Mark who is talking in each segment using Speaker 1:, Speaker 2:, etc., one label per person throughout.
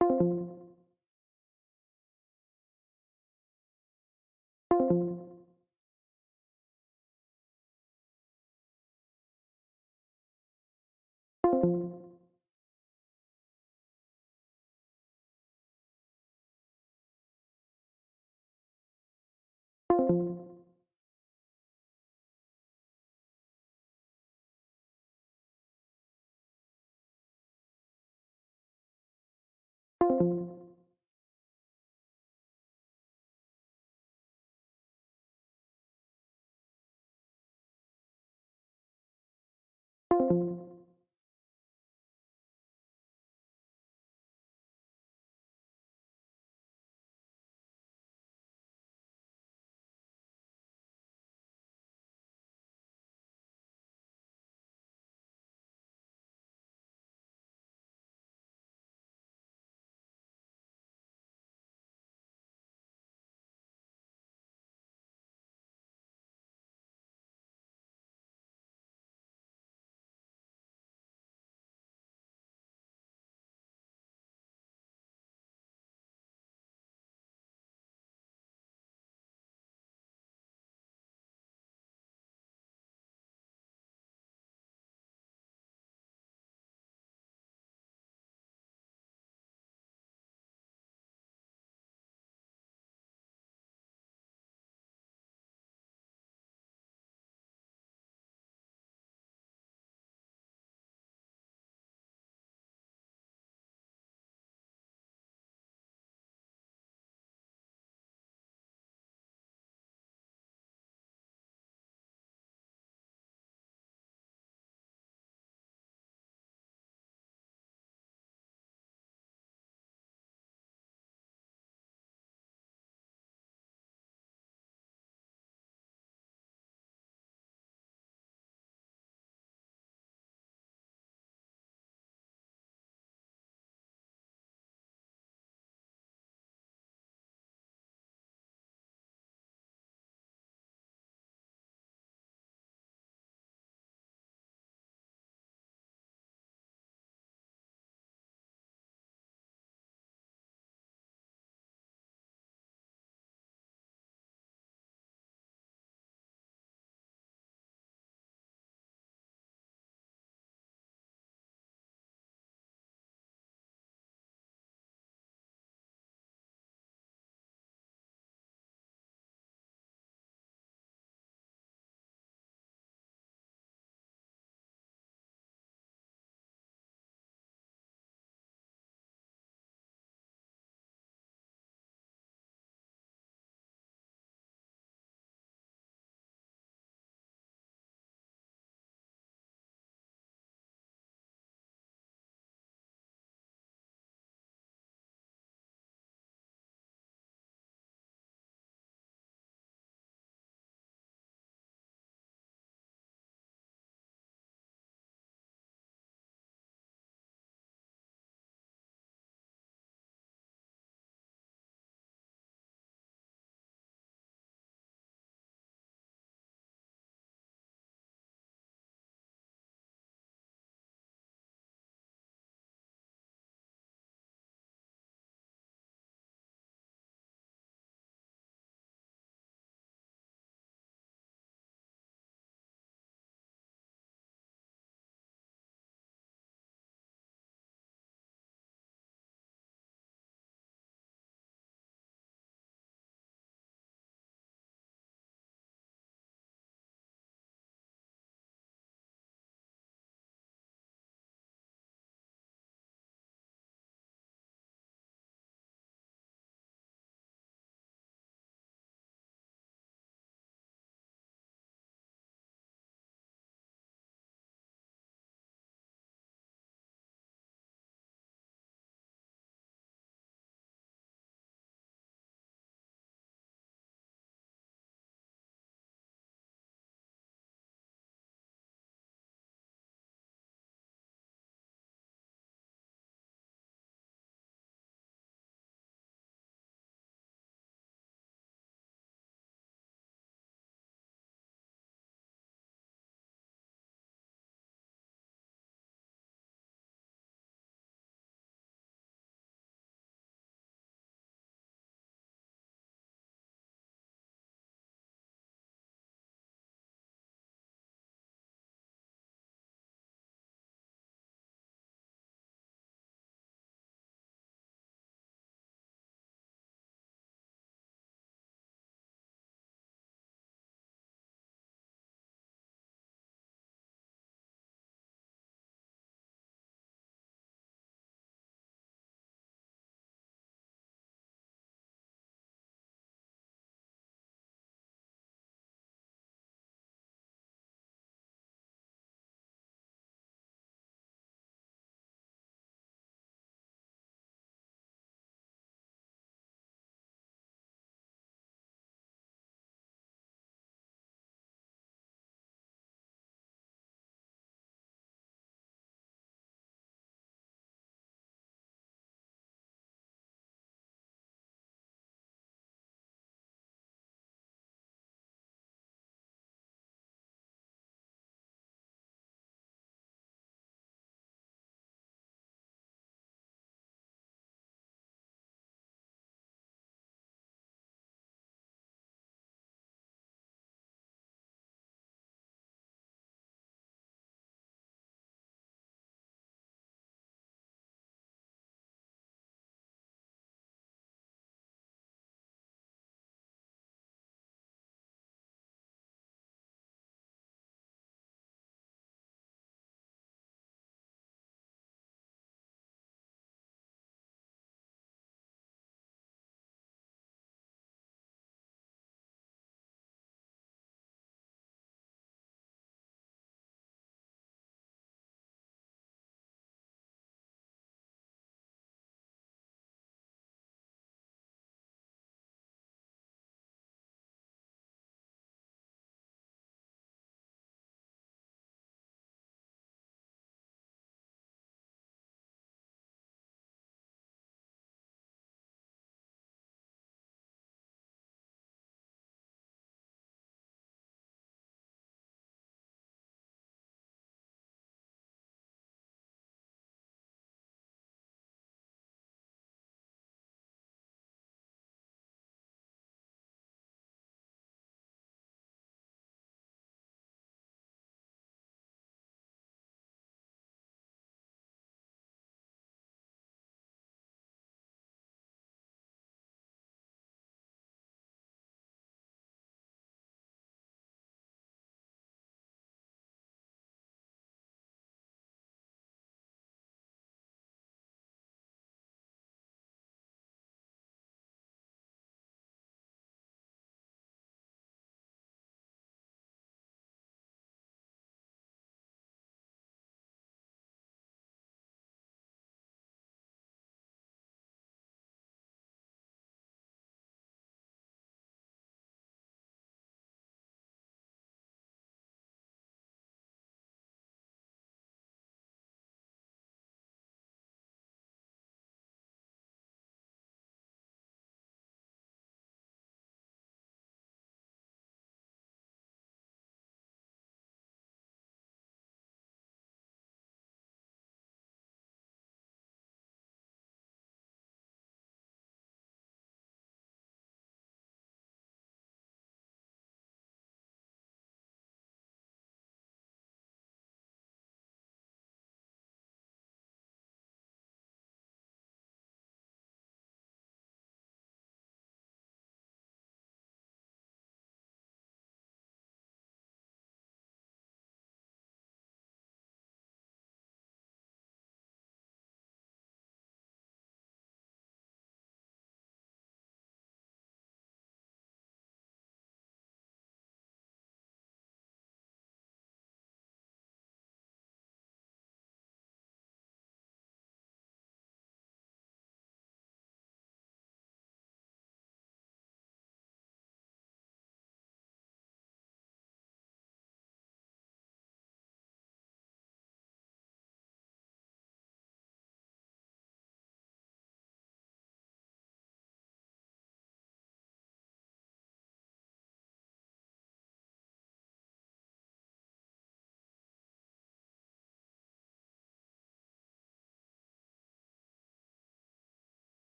Speaker 1: you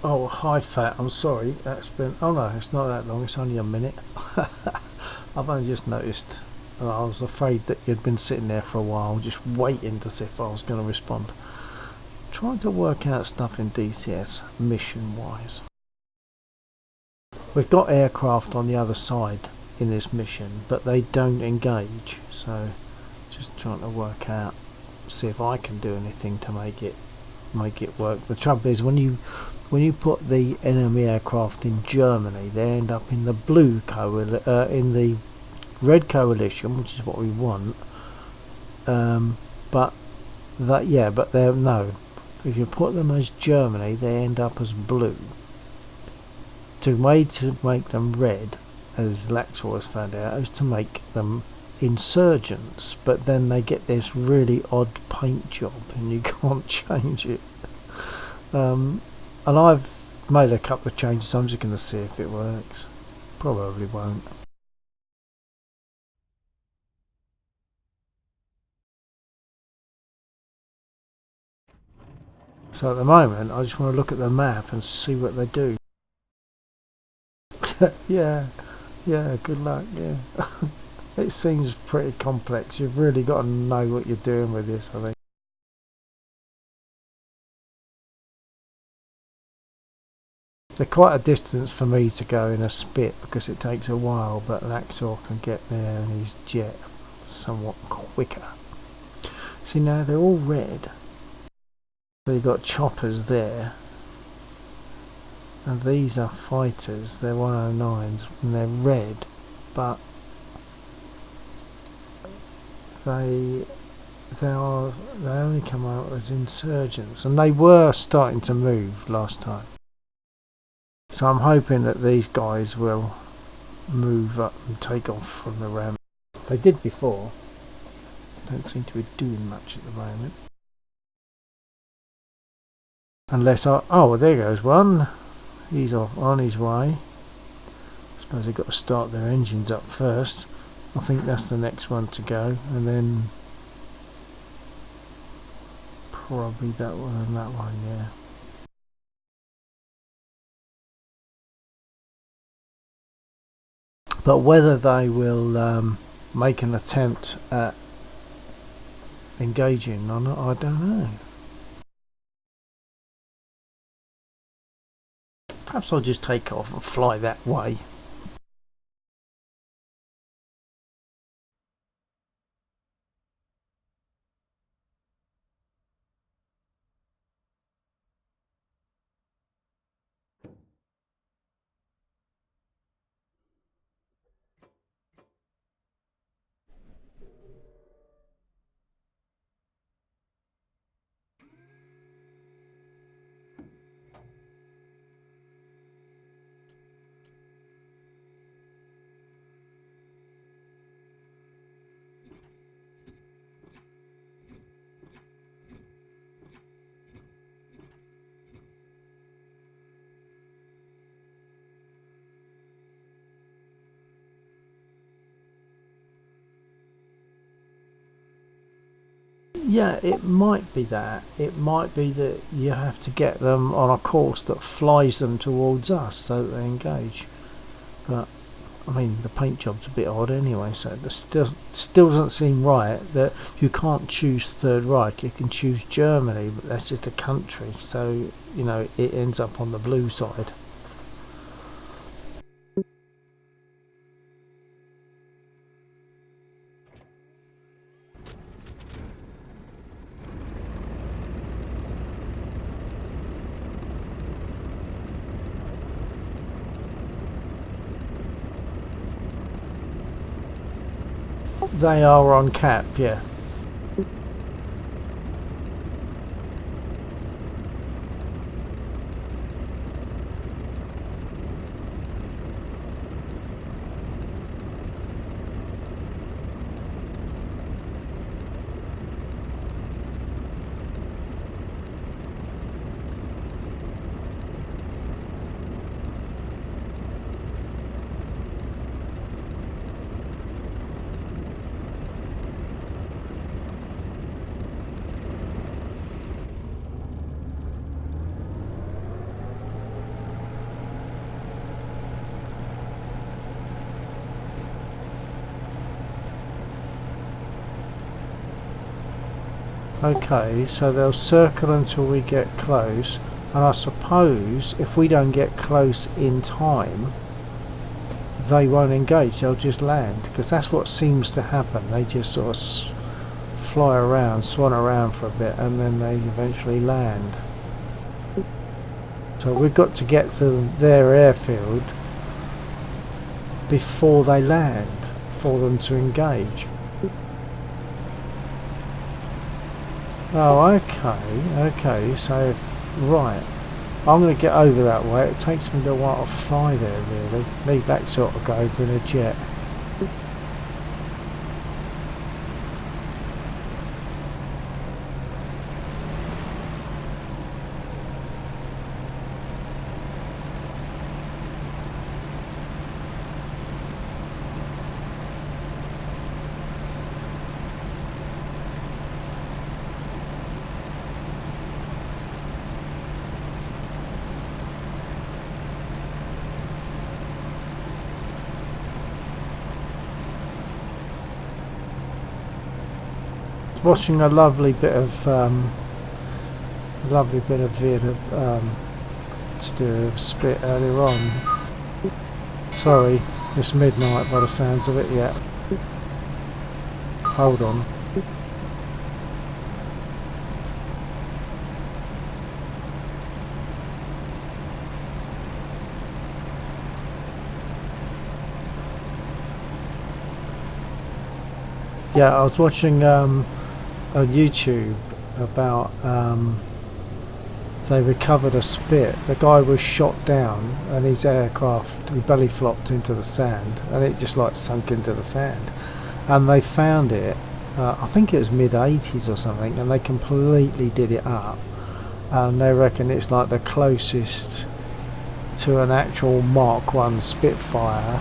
Speaker 1: Oh, high fat. I'm sorry. That's been. Oh no, it's not that long. It's only a minute. I've only just noticed. I was afraid that you'd been sitting there for a while, just waiting to see if I was going to respond. Trying to work out stuff in DCS mission-wise. We've got aircraft on the other side in this mission, but they don't engage. So, just trying to work out, see if I can do anything to make it work. The trouble is when you put the enemy aircraft in Germany, they end up in the in the red coalition, which is what we want. But but they're no. If you put them as Germany, they end up as blue. To make them red, as Laxor has found out, is to make them insurgents. But then they get this really odd paint job, and you can't change it. And I've made a couple of changes. I'm just going to see if it works. Probably won't. So at the moment, I just want to look at the map and see what they do. Yeah, yeah, good luck, yeah. It seems pretty complex. You've really got to know what you're doing with this, I think. They're quite a distance for me to go in a spit because it takes a while, but Laxor can get there in his jet somewhat quicker. See, now they're all red. So you've got choppers there. And these are fighters, they're 109s, and they're red, but they only come out as insurgents, and they were starting to move last time. So I'm hoping that these guys will move up and take off from the ram. They did before. Don't seem to be doing much at the moment. Unless oh, well, there goes one. He's off on his way. I suppose they've got to start their engines up first. I think that's the next one to go, and then probably that one and that one, yeah. But whether they will make an attempt at engaging or not, I don't know. Perhaps I'll just take off and fly that way. Yeah, it might be that. It might be that you have to get them on a course that flies them towards us so that they engage. But I mean, the paint job's a bit odd anyway, so it still doesn't seem right that you can't choose Third Reich. You can choose Germany, but that's just a country, so you know it ends up on the blue side. They are on cap, yeah. Okay, so they'll circle until we get close, and I suppose if we don't get close in time, they won't engage, they'll just land, because that's what seems to happen. They just sort of fly around, swan around for a bit, and then they eventually land. So we've got to get to their airfield before they land for them to engage. Oh, okay, so if, right, I'm going to get over that way. It takes me a while to fly there, really. Need that sort of go over in a jet. Watching a lovely bit of video to do a spit earlier on. Sorry, it's midnight by the sounds of it. Yeah, hold on. Yeah, I was watching on YouTube about they recovered a spit. The guy was shot down and his aircraft, he belly flopped into the sand, and it just like sunk into the sand, and they found it, I think it was mid-80s or something, and they completely did it up, and they reckon it's like the closest to an actual Mark 1 Spitfire,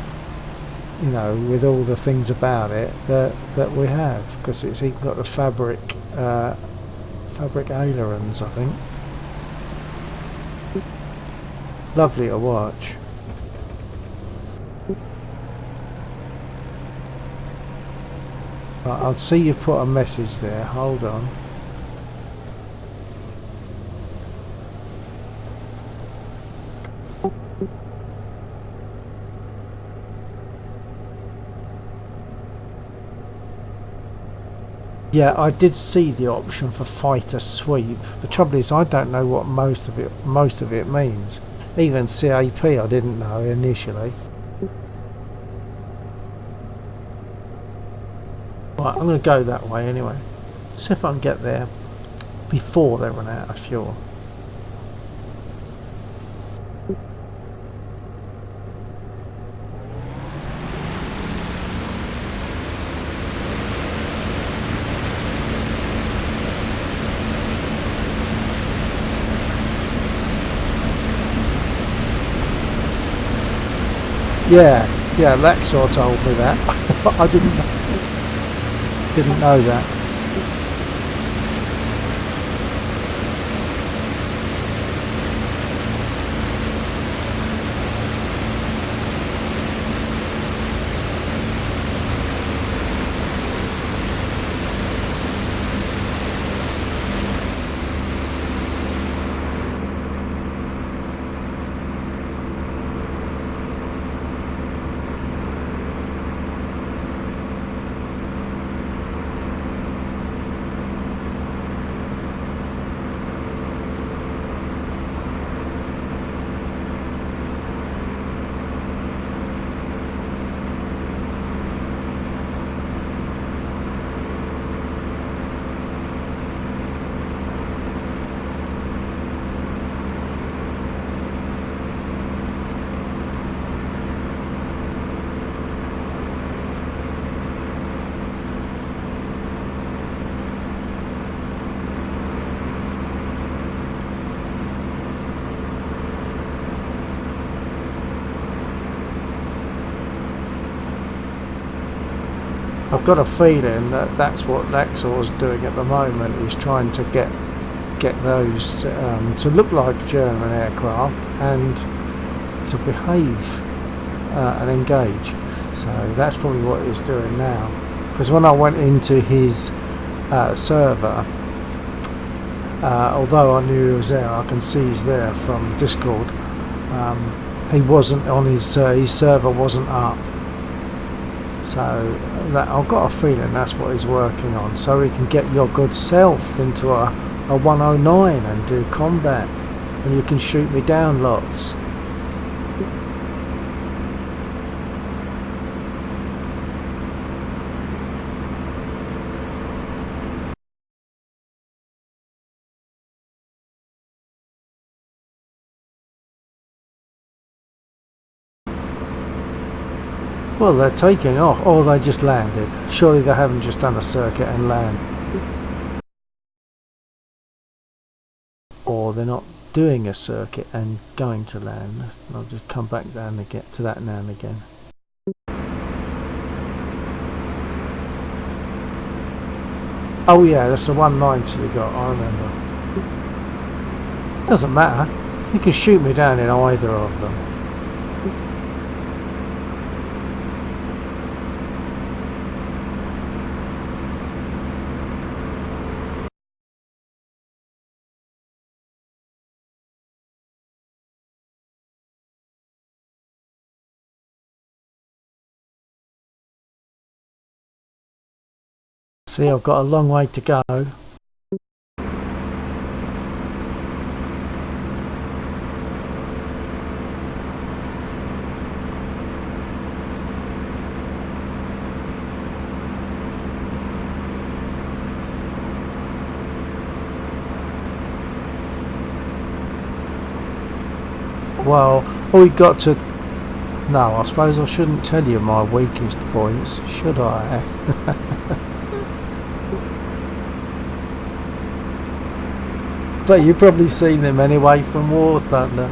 Speaker 1: you know, with all the things about it that we have, because it's even got the fabric ailerons, I think. Lovely to watch. Right, I'll see you put a message there, hold on. Yeah, I did see the option for fighter sweep. The trouble is I don't know what most of it means. Even CAP I didn't know initially. Right, I'm going to go that way anyway. See if I can get there before they run out of fuel. Yeah, Lexor told me that. I didn't know that. I've got a feeling that that's what Lexor's doing at the moment. He's trying to get those to look like German aircraft and to behave and engage. So that's probably what he's doing now. Because when I went into his server, Although I knew he was there, I can see he's there from Discord. He wasn't on his server wasn't up, so that I've got a feeling that's what he's working on, so he can get your good self into a 109 and do combat, and you can shoot me down lots. Well, they're taking off, or they just landed. Surely they haven't just done a circuit and land. Or they're not doing a circuit and going to land. I'll just come back down and get to that now and again. Oh yeah, that's a 190 you got, I remember. Doesn't matter. You can shoot me down in either of them. See, I've got a long way to go. Well, all we got to... No, I suppose I shouldn't tell you my weakest points, should I? But you've probably seen them anyway from War Thunder.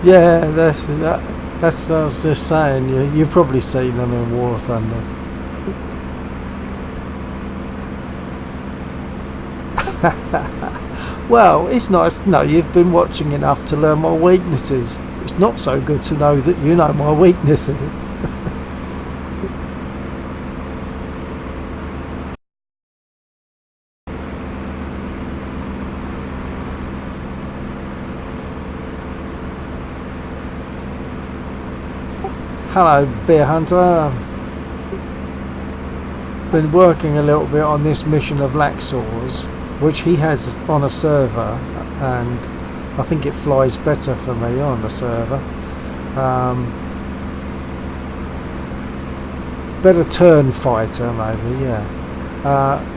Speaker 1: Yeah, that's what I was just saying. You've probably seen them in War Thunder. Well, it's nice to know you've been watching enough to learn my weaknesses. It's not so good to know that you know my weaknesses. Hello, Beer Hunter. Been working a little bit on this mission of Laxor's, which he has on a server, and I think it flies better for me on the server. Better turn fighter, maybe, yeah.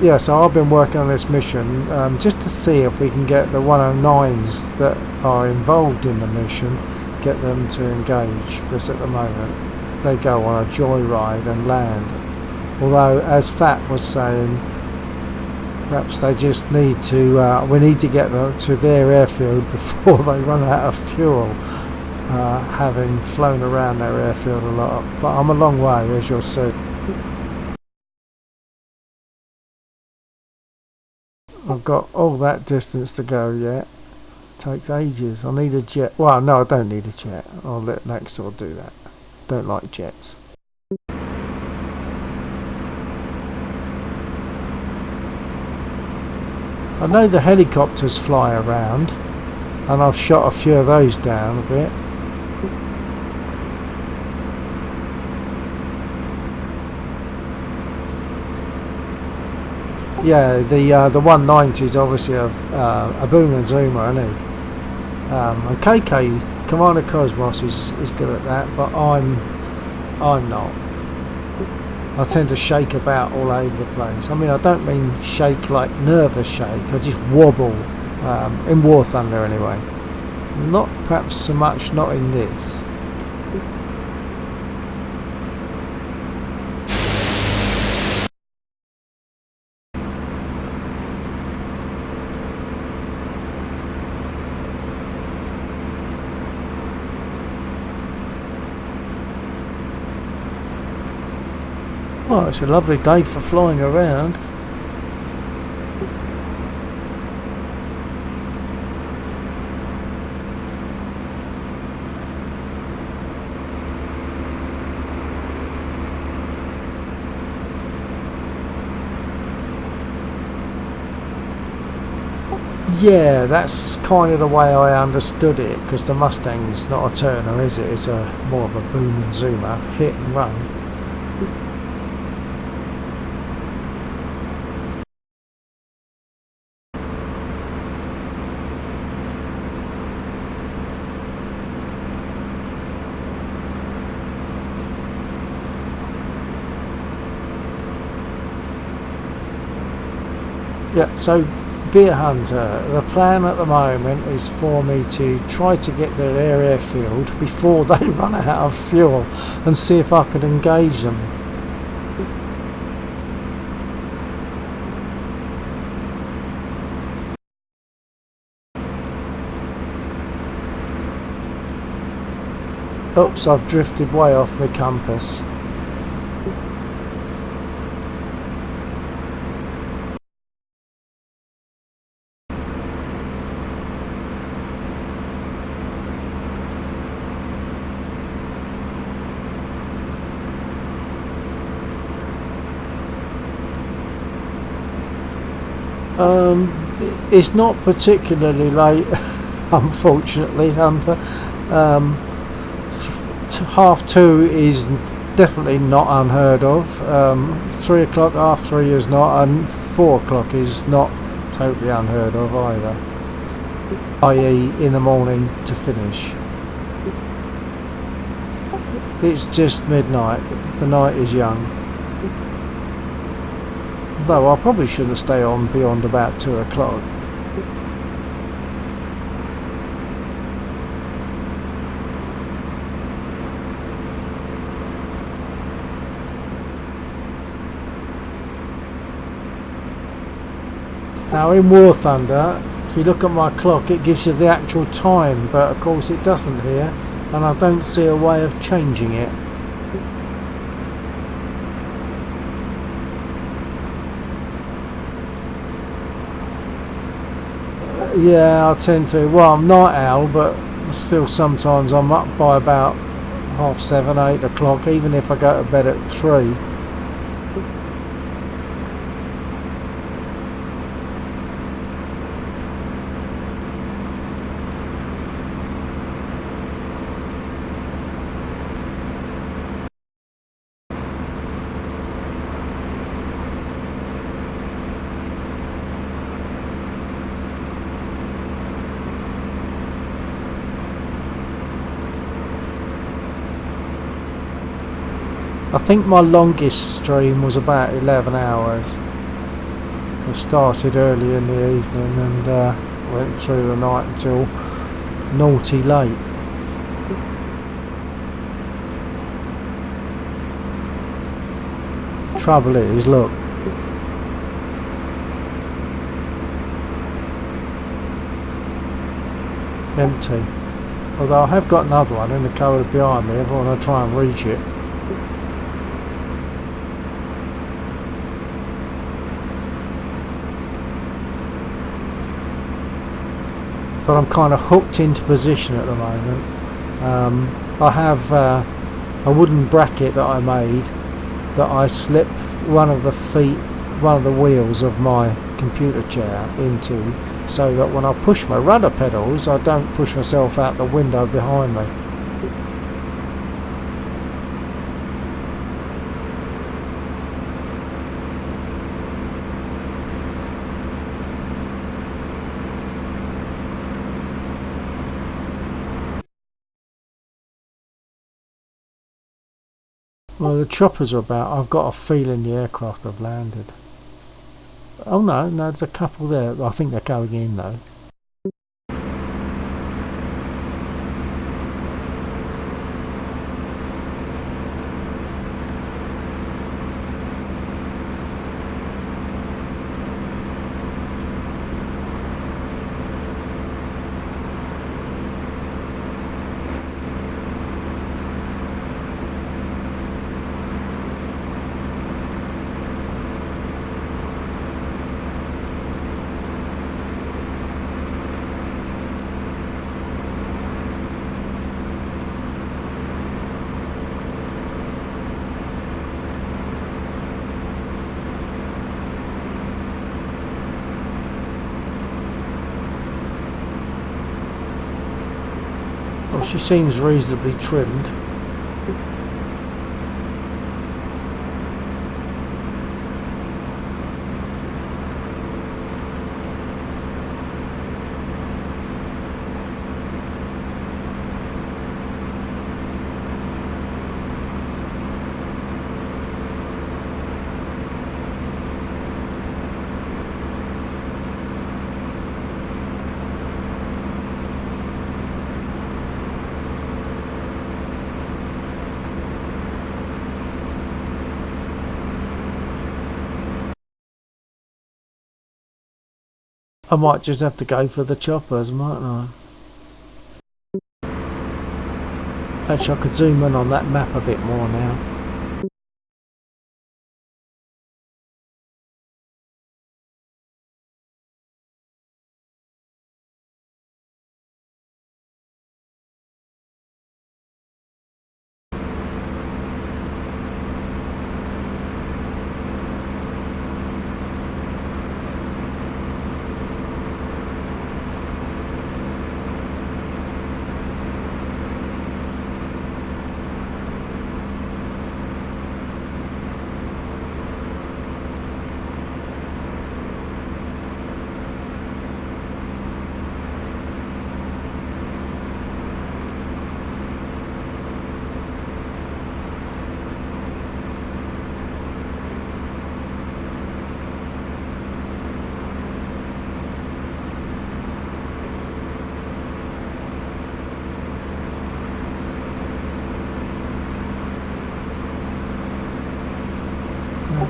Speaker 1: Yeah, so I've been working on this mission just to see if we can get the 109s that are involved in the mission, get them to engage, because at the moment they go on a joyride and land. Although, as Fat was saying, perhaps they just need to, we need to get them to their airfield before they run out of fuel, having flown around their airfield a lot. But I'm a long way, as you'll see. I've got all that distance to go yet. Takes ages. I need a jet. Well, no, I don't need a jet. I'll let Laxor do that. Don't like jets. I know the helicopters fly around, and I've shot a few of those down a bit. Yeah, the 190 is obviously a boom and zoomer, isn't he? And KK Commander Cosmos is good at that, but I'm not. I tend to shake about all over the place. I mean, I don't mean shake like nervous shake. I just wobble in War Thunder anyway. Not perhaps so much not in this. Well, it's a lovely day for flying around. Yeah, that's kind of the way I understood it, because the Mustang's not a turner, is it? It's a more of a boom and zoomer, hit and run. Yeah, so Beer Hunter, the plan at the moment is for me to try to get their airfield before they run out of fuel and see if I can engage them. Oops, I've drifted way off my compass. It's not particularly late, unfortunately, Hunter. Um, 2:30 is definitely not unheard of. 3 o'clock, 3:30 is not, and 4 o'clock is not totally unheard of either. I.e., in the morning to finish. It's just midnight. The night is young. Though I probably shouldn't stay on beyond about 2 o'clock. Now in War Thunder, if you look at my clock, it gives you the actual time, but of course it doesn't here, and I don't see a way of changing it. Yeah, I tend to. Well, I'm night owl, but still sometimes I'm up by about 7:30, 8 o'clock, even if I go to bed at 3. I think my longest stream was about 11 hours. So I started early in the evening and went through the night until naughty late. Trouble is, look. Empty. Although I have got another one in the cupboard behind me if I want to try and reach it. But I'm kind of hooked into position at the moment. I have a wooden bracket that I made that I slip one of the wheels of my computer chair into, so that when I push my rudder pedals I don't push myself out the window behind me. Well, the choppers are about. I've got a feeling the aircraft have landed. Oh no, there's a couple there. I think they're going in though. She seems reasonably trimmed. I might just have to go for the choppers, mightn't I? Actually, I could zoom in on that map a bit more now.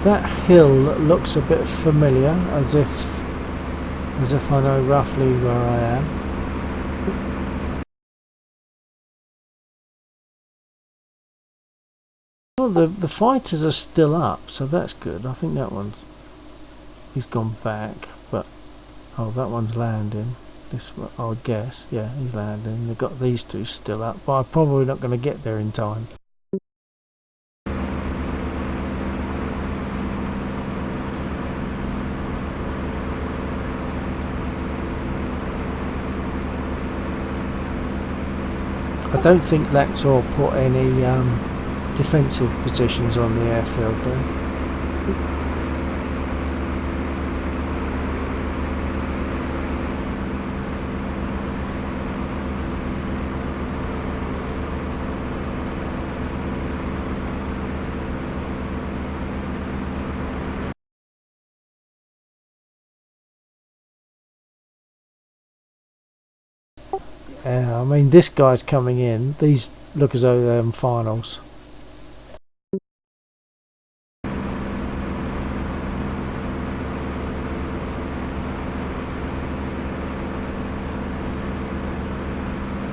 Speaker 1: That hill looks a bit familiar, as if I know roughly where I am. Well, the fighters are still up, so that's good. I think that he's gone back, but oh, that one's landing. This one, I would guess, yeah, he's landing. They've got these two still up, but I'm probably not going to get there in time. I don't think Laxor put any defensive positions on the airfield though. Yeah, I mean this guy's coming in. These look as though they're in finals.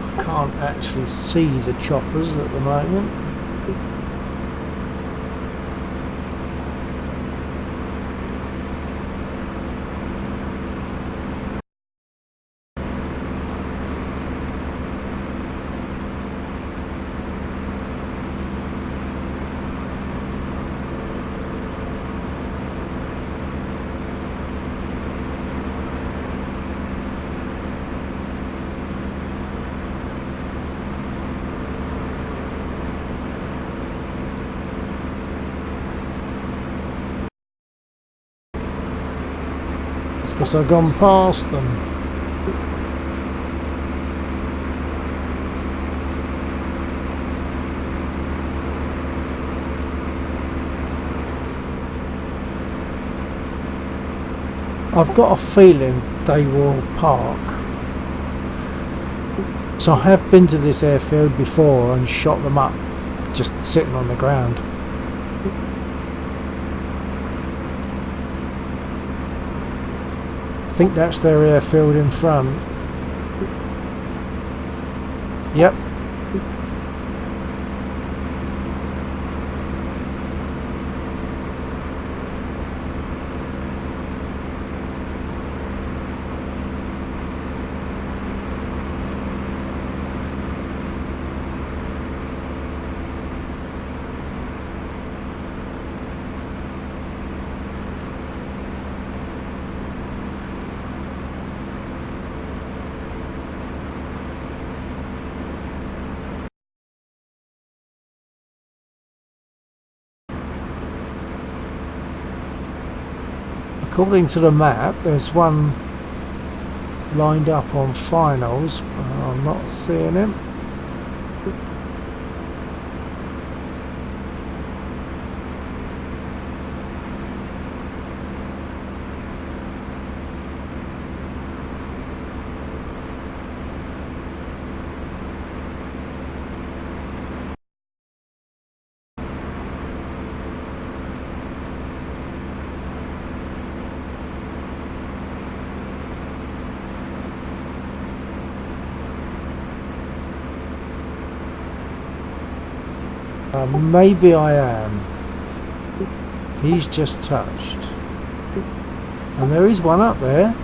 Speaker 1: I can't actually see the choppers at the moment. Because I've gone past them. I've got a feeling they will park. So I have been to this airfield before and shot them up just sitting on the ground. I think that's their airfield in front. Yep. According to the map, there's one lined up on finals, but I'm not seeing him. Maybe I am. He's just touched. And there is one up there.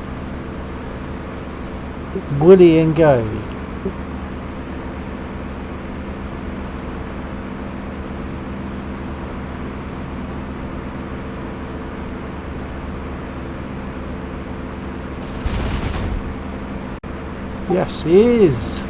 Speaker 1: Willie engaged. Yes, he is.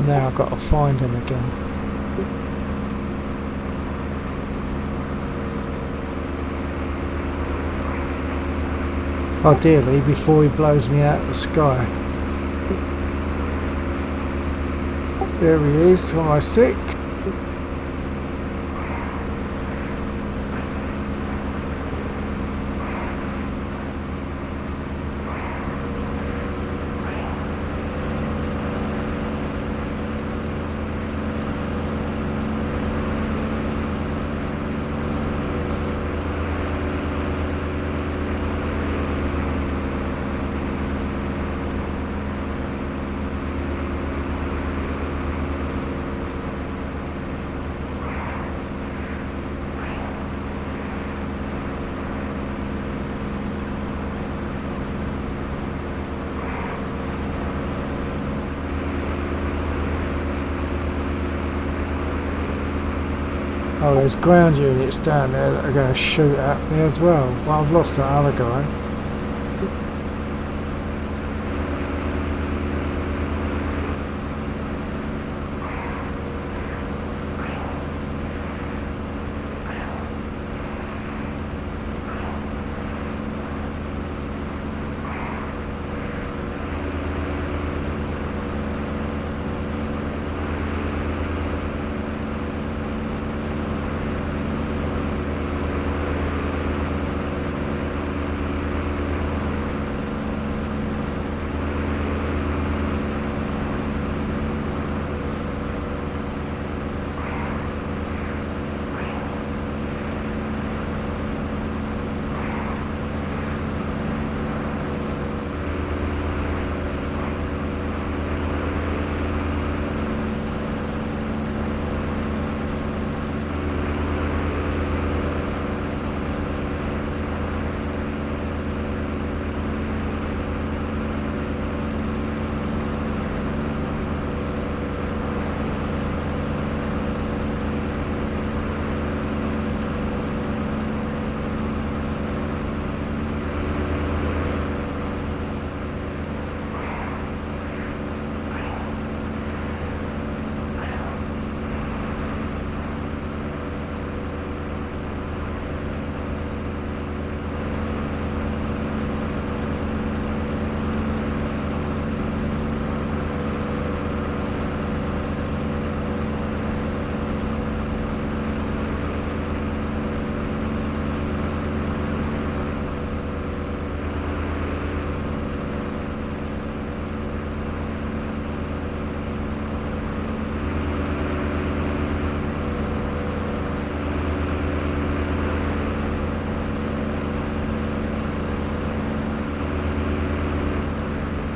Speaker 1: Now I've got to find him again. Ideally before he blows me out of the sky. There he is, on my 6. Oh, there's ground units down there that are going to shoot at me as well. Well, I've lost that other guy.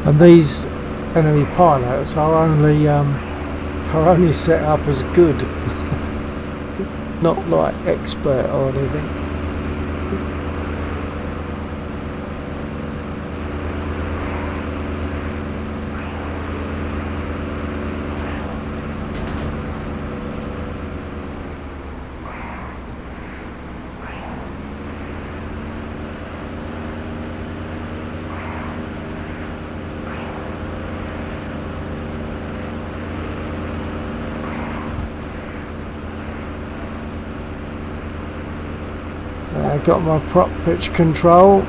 Speaker 1: And these enemy pilots are only set up as good. Not like expert or anything. I got my prop pitch control.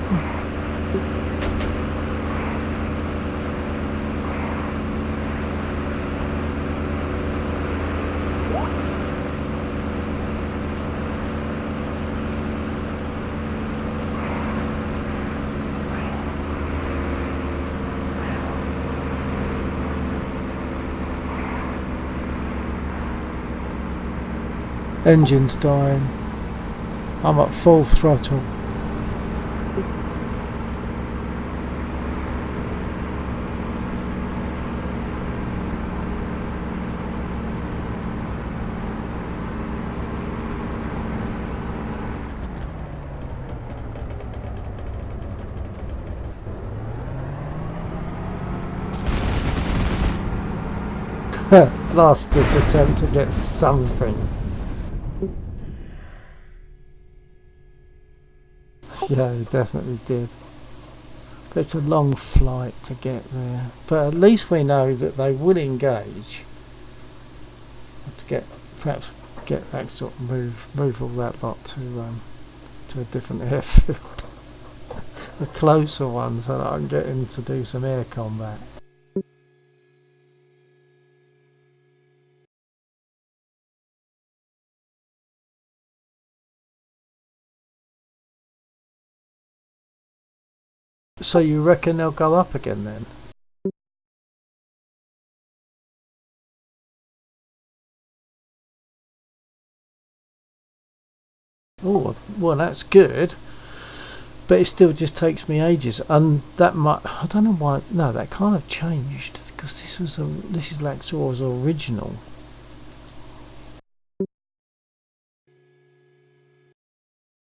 Speaker 1: Engine's dying. I'm at full throttle. Last ditch attempt to get something. Yeah, he definitely did. But it's a long flight to get there. But at least we know that they will engage. Have to perhaps get back, sort of move all that lot to a different airfield, a closer one, so that I can get in to do some air combat. So you reckon they'll go up again then? Oh, well, that's good. But it still just takes me ages, and that might, I don't know why. No, that kind of changed because this is Laxor's original.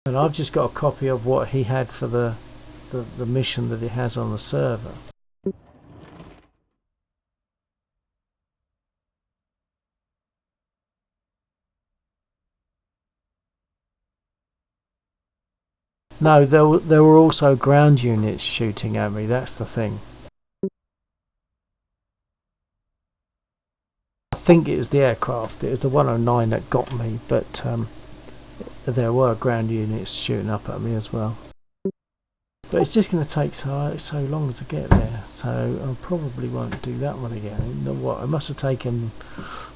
Speaker 1: And I've just got a copy of what he had for the mission that he has on the server. No, there were also ground units shooting at me. That's the thing. I think it was the aircraft. It was the 109 that got me, but there were ground units shooting up at me as well. But it's just going to take so long to get there, so I probably won't do that one again. What? It must have taken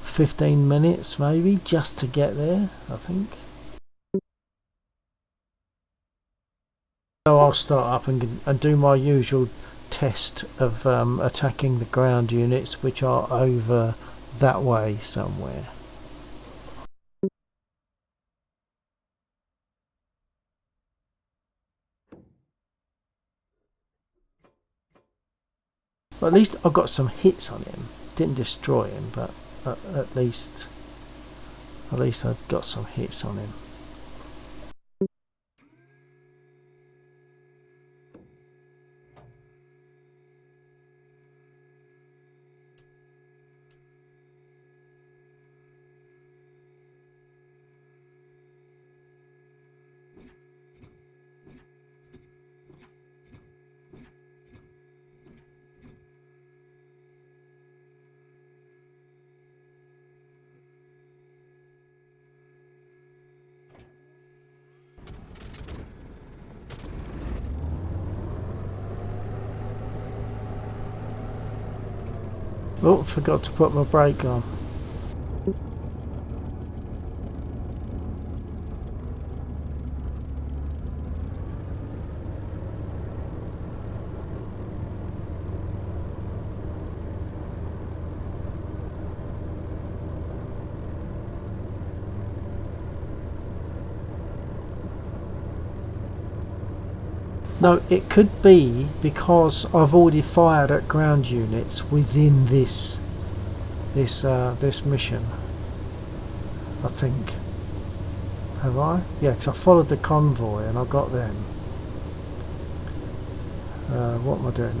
Speaker 1: 15 minutes maybe just to get there, I think. So I'll start up and do my usual test of attacking the ground units, which are over that way somewhere. Well, at least I got some hits on him. Didn't destroy him, but at least I've got some hits on him. Oh, forgot to put my brake on. No, it could be because I've already fired at ground units within this mission, I think. Have I? Yeah, because I followed the convoy and I got them. What am I doing?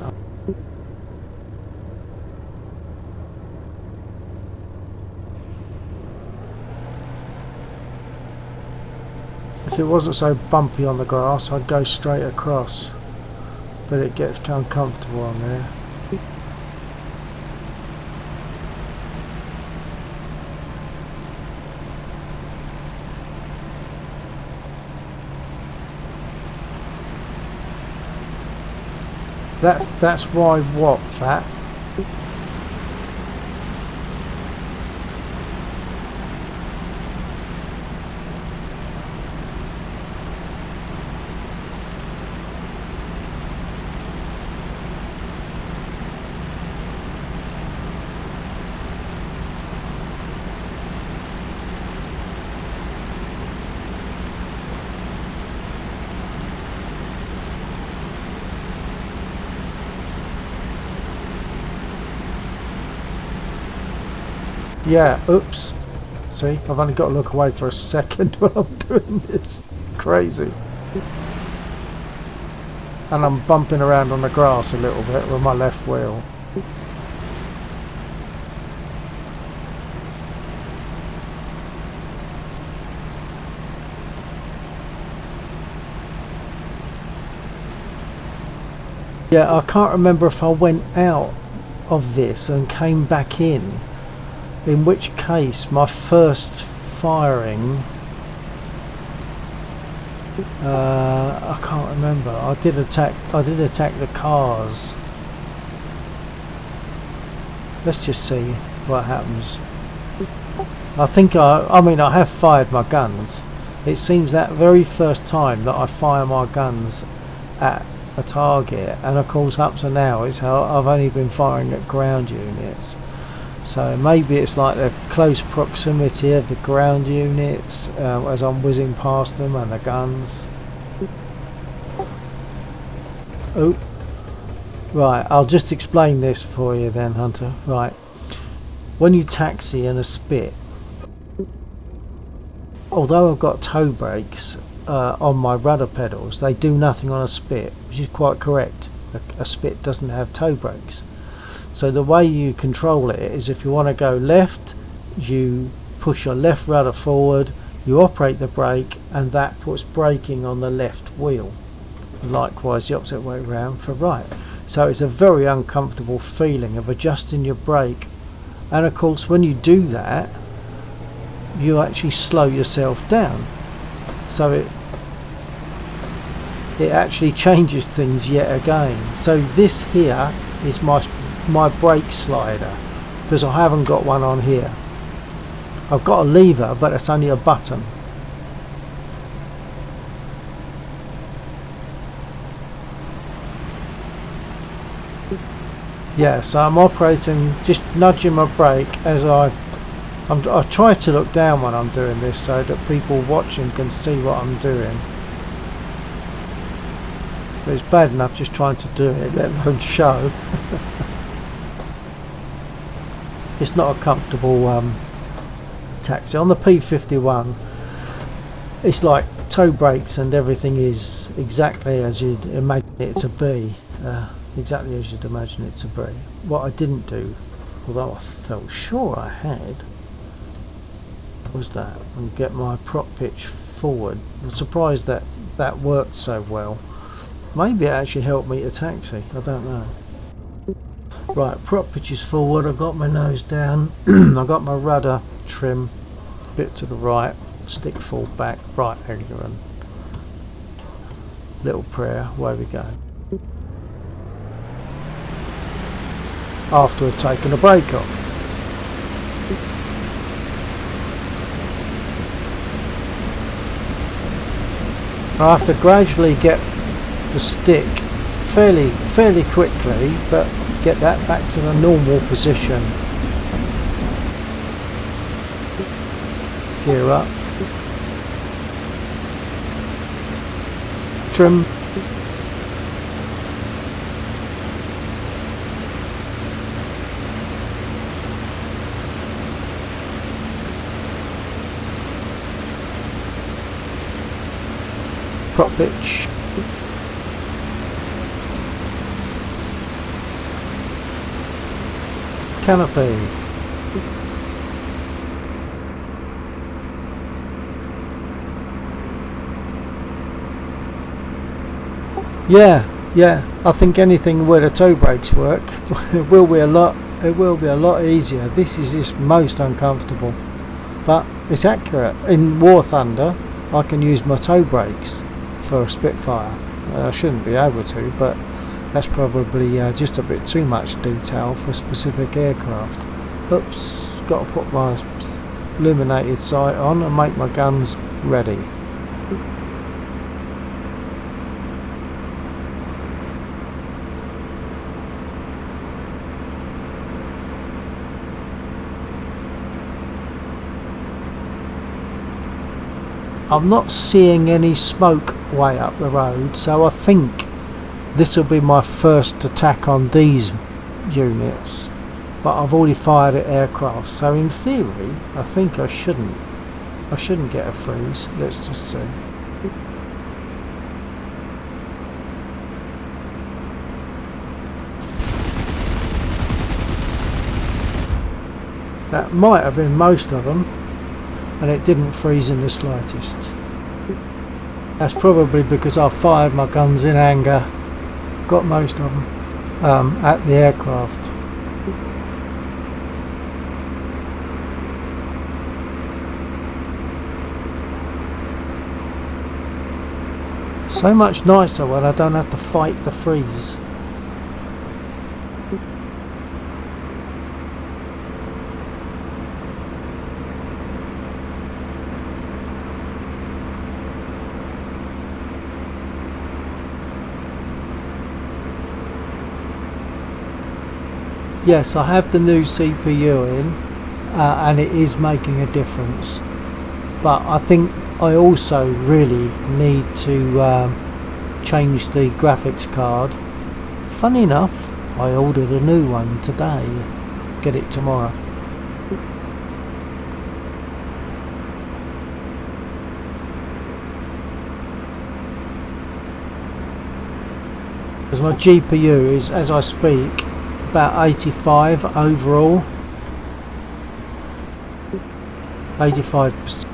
Speaker 1: If it wasn't so bumpy on the grass, I'd go straight across. But it gets uncomfortable on there. That's why what, Fat? Yeah, oops. See, I've only got to look away for a second when I'm doing this. Crazy. And I'm bumping around on the grass a little bit with my left wheel. Yeah, I can't remember if I went out of this and came back in which case my first firing, I can't remember. I did attack the cars. Let's just see what happens. I think I mean I have fired my guns. It seems that very first time that I fire my guns at a target, and of course up to now it's how I've only been firing at ground units. So maybe it's like the close proximity of the ground units as I'm whizzing past them and the guns. Oh, right, I'll just explain this for you then, Hunter. Right, when you taxi in a spit, although I've got toe brakes on my rudder pedals, they do nothing on a spit, which is quite correct. A spit doesn't have toe brakes. So the way you control it is if you want to go left, you push your left rudder forward, you operate the brake, and that puts braking on the left wheel. Likewise the opposite way around for right. So it's a very uncomfortable feeling of adjusting your brake, and of course when you do that you actually slow yourself down, so it actually changes things yet again. So this here is my brake slider, because I haven't got one on here. I've got a lever, but it's only a button. Yeah, so I'm operating, just nudging my brake as I try to look down when I'm doing this so that people watching can see what I'm doing. But it's bad enough just trying to do it, let alone show. It's not a comfortable taxi. On the P51 it's like toe brakes and everything is exactly as you'd imagine it to be. Exactly as you'd imagine it to be. What I didn't do, although I felt sure I had, was that and get my prop pitch forward. I'm surprised that that worked so well. Maybe it actually helped me to taxi, I don't know. Right, prop pitch is forward, I've got my nose down, I've got my rudder trim, bit to the right, stick full back, right angle and little prayer, away we go. After we've taken the brake off. I have to gradually get the stick fairly quickly, but get that back to the normal position. Gear up. Trim. prop pitch. Canopy. Yeah, I think anything where the toe brakes work, it will be a lot easier. This is just most uncomfortable, but it's accurate. In War Thunder, I can use my toe brakes for a Spitfire. I shouldn't be able to, but that's probably just a bit too much detail for specific aircraft. Oops, got to put my illuminated sight on and make my guns ready. I'm not seeing any smoke way up the road, so I think this will be my first attack on these units, but I've already fired at aircraft, so in theory I think I shouldn't get a freeze. Let's just see. That might have been most of them, and it didn't freeze in the slightest. That's probably because I fired my guns in anger. Got most of them at the aircraft. So much nicer when I don't have to fight the freeze. Yes, I have the new CPU in, and it is making a difference, but I think I also really need to change the graphics card. Funny enough, I ordered a new one today, get it tomorrow. Because my GPU is, as I speak, about 85 overall. 85%.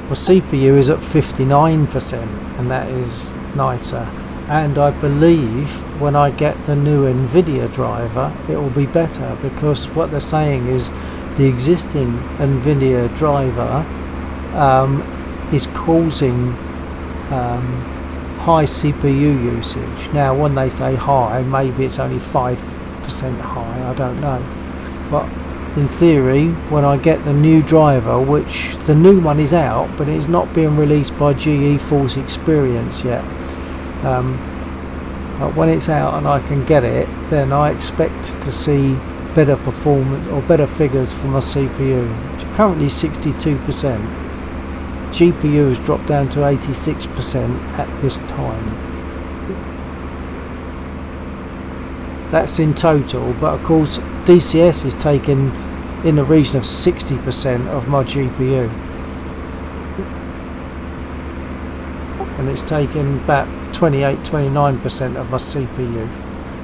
Speaker 1: My CPU is at 59%, and that is nicer. And I believe when I get the new NVIDIA driver it will be better, because what they're saying is the existing NVIDIA driver is causing high CPU usage. Now when they say high, maybe it's only 5% high, I don't know, but in theory when I get the new driver, which the new one is out but it's not being released by GE Force Experience yet, but when it's out and I can get it, then I expect to see better performance or better figures for my CPU, which is currently 62%. GPU has dropped down to 86% at this time. That's in total, but of course DCS is taking in the region of 60% of my GPU, and it's taken about 28-29% of my CPU,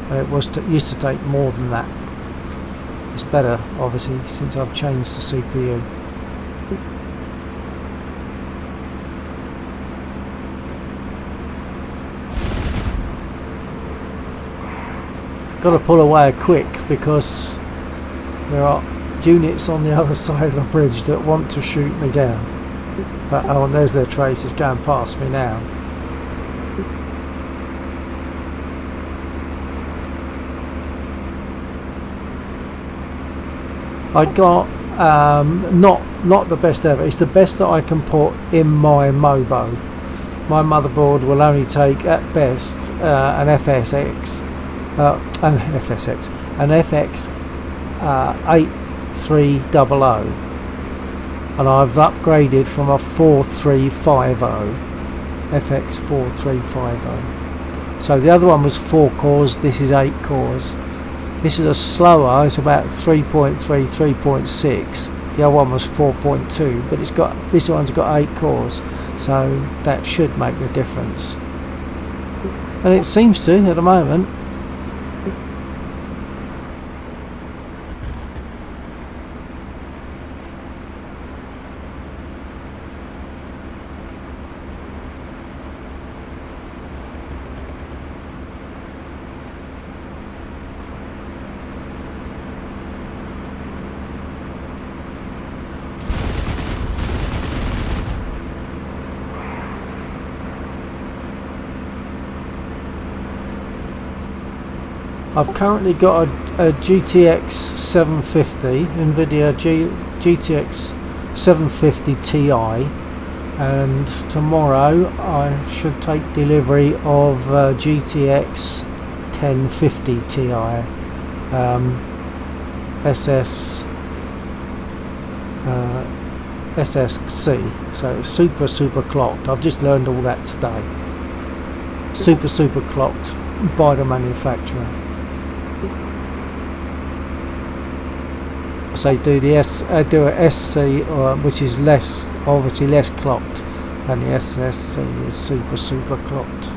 Speaker 1: and it used to take more than that. It's better obviously since I've changed the CPU. Got to pull away quick because there are units on the other side of the bridge that want to shoot me down. But oh, and there's their traces going past me now. I got not the best ever. It's the best that I can put in my Mobo. My motherboard will only take at best an FSX. An FX 8300, and I've upgraded from a 4350 FX 4350. So the other one was 4 cores, this is 8 cores. This is a slower, it's about 3.3, 3.6. The other one was 4.2, but this one's got 8 cores, so that should make the difference. And it seems to at the moment. I've currently got a GTX 750, NVIDIA GTX 750 Ti, and tomorrow I should take delivery of GTX 1050 Ti SSC, so it's super clocked. I've just learned all that today. Super clocked by the manufacturer. So they do the do a SC, which is obviously less clocked, and the SSC is super clocked.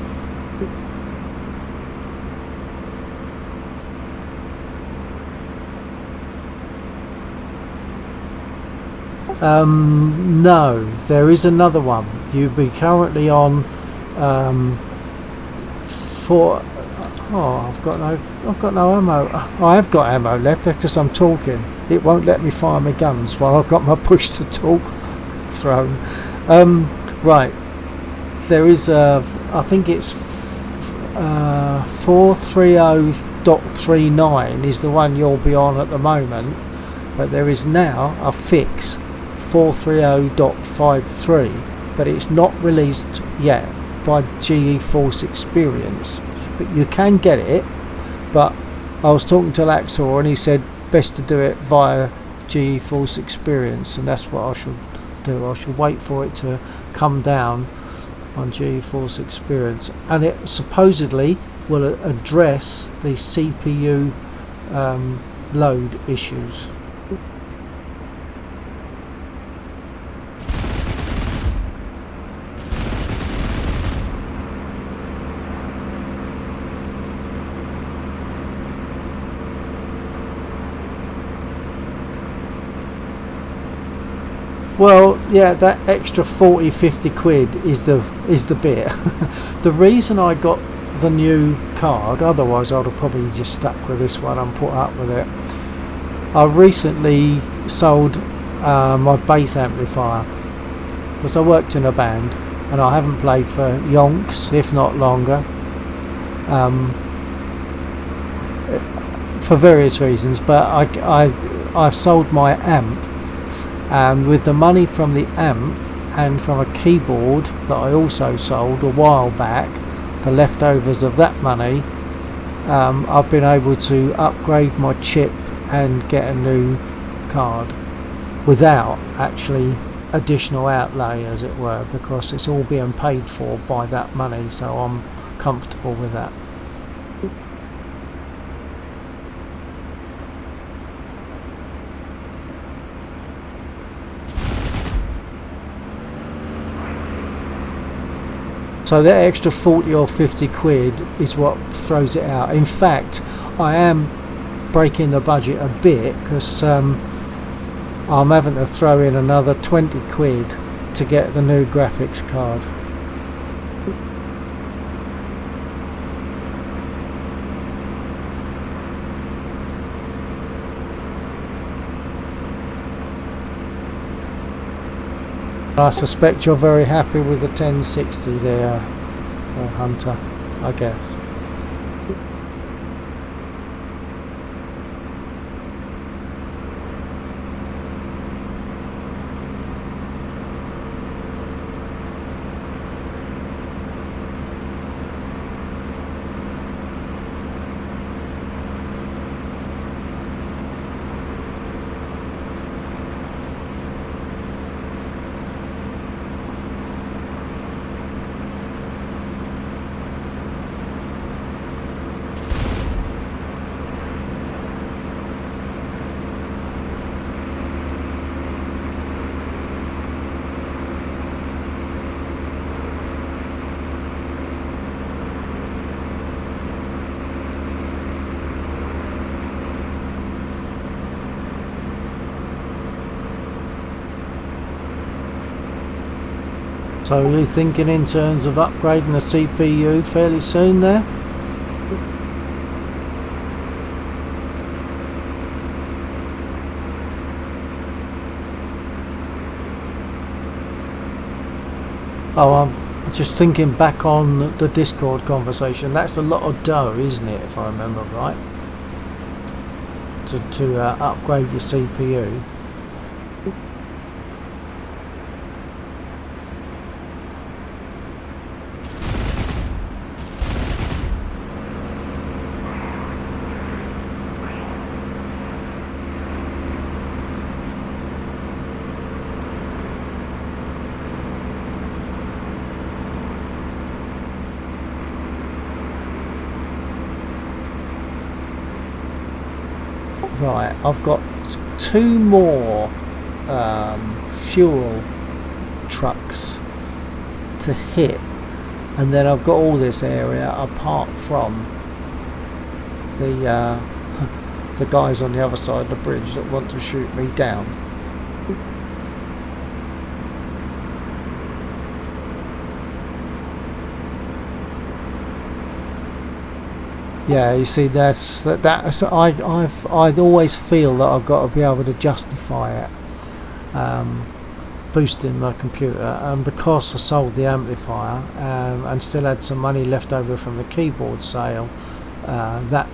Speaker 1: No, there is another one. You'll be currently on for. Oh, I've got no ammo. I have got ammo left because I'm talking. It won't let me fire my guns while I've got my push to talk thrown. Right, there is I think it's 430.39 is the one you'll be on at the moment, but there is now a fix 430.53, but it's not released yet by GeForce Experience. But you can get it, but I was talking to Laxor and he said best to do it via GeForce Experience, and that's what I should do. I should wait for it to come down on GeForce Experience, and it supposedly will address the CPU load issues. Well, yeah, that extra 40-50 quid is the bit. The reason I got the new card, otherwise I'd have probably just stuck with this one and put up with it. I recently sold my bass amplifier because I worked in a band and I haven't played for yonks, if not longer, for various reasons. But I've sold my amp. And with the money from the amp and from a keyboard that I also sold a while back, the leftovers of that money, I've been able to upgrade my chip and get a new card without actually additional outlay, as it were, because it's all being paid for by that money, so I'm comfortable with that. So that extra 40 or 50 quid is what throws it out. In fact, I am breaking the budget a bit because I'm having to throw in another 20 quid to get the new graphics card. I suspect you're very happy with the 1060 there, Hunter, I guess. So are you thinking in terms of upgrading the CPU fairly soon there? Oh, I'm just thinking back on the Discord conversation. That's a lot of dough, isn't it, if I remember right? To upgrade your CPU. Right, I've got 2 more fuel trucks to hit, and then I've got all this area apart from the the guys on the other side of the bridge that want to shoot me down. Yeah, you see, I'd always feel that I've got to be able to justify it, boosting my computer, and because I sold the amplifier and still had some money left over from the keyboard sale, that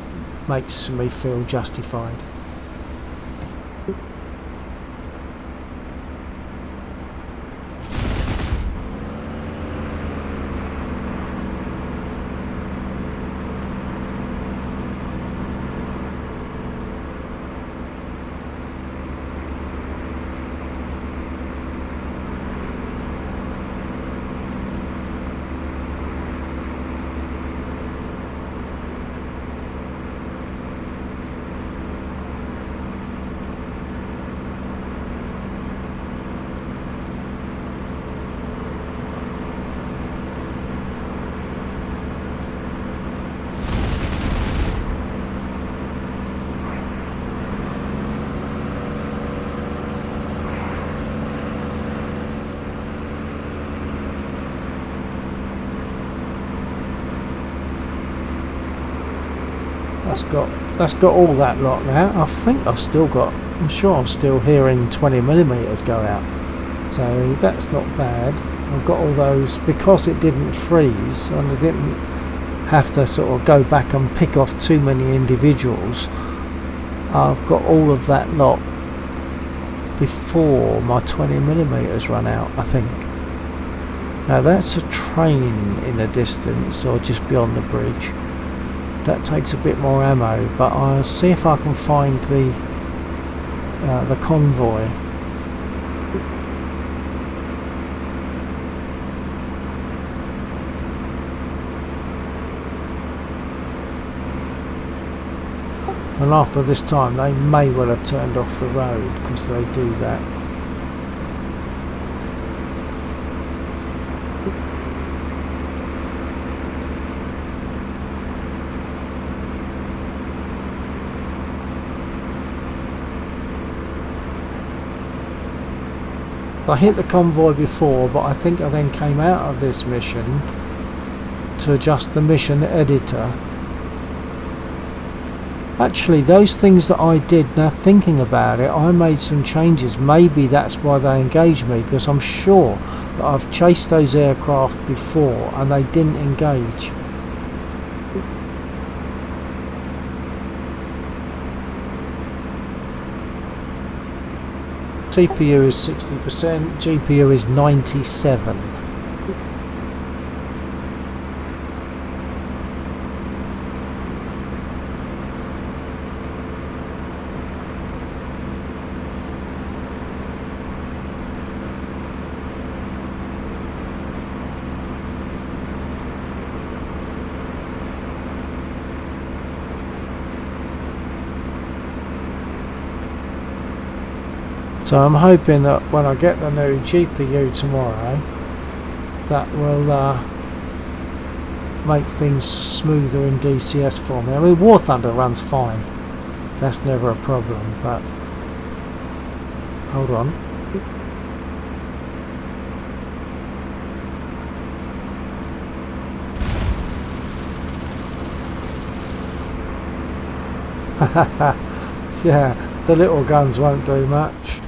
Speaker 1: makes me feel justified. That's got all that lot now. I think I've still got, I'm sure I'm still hearing 20mm go out, so that's not bad. I've got all those because it didn't freeze and I didn't have to sort of go back and pick off too many individuals. I've got all of that lot before my 20mm run out, I think. Now that's a train in the distance or just beyond the bridge. That takes a bit more ammo, but I'll see if I can find the convoy. And after this time they may well have turned off the road, because they do that. I hit the convoy before, but I think I then came out of this mission to adjust the mission editor. Actually, those things that I did, now thinking about it, I made some changes. Maybe that's why they engaged me, because I'm sure that I've chased those aircraft before and they didn't engage. CPU is 60%, GPU is 97%. So I'm hoping that when I get the new GPU tomorrow, that will make things smoother in DCS for me. I mean, War Thunder runs fine, that's never a problem, but hold on. Yeah, the little guns won't do much.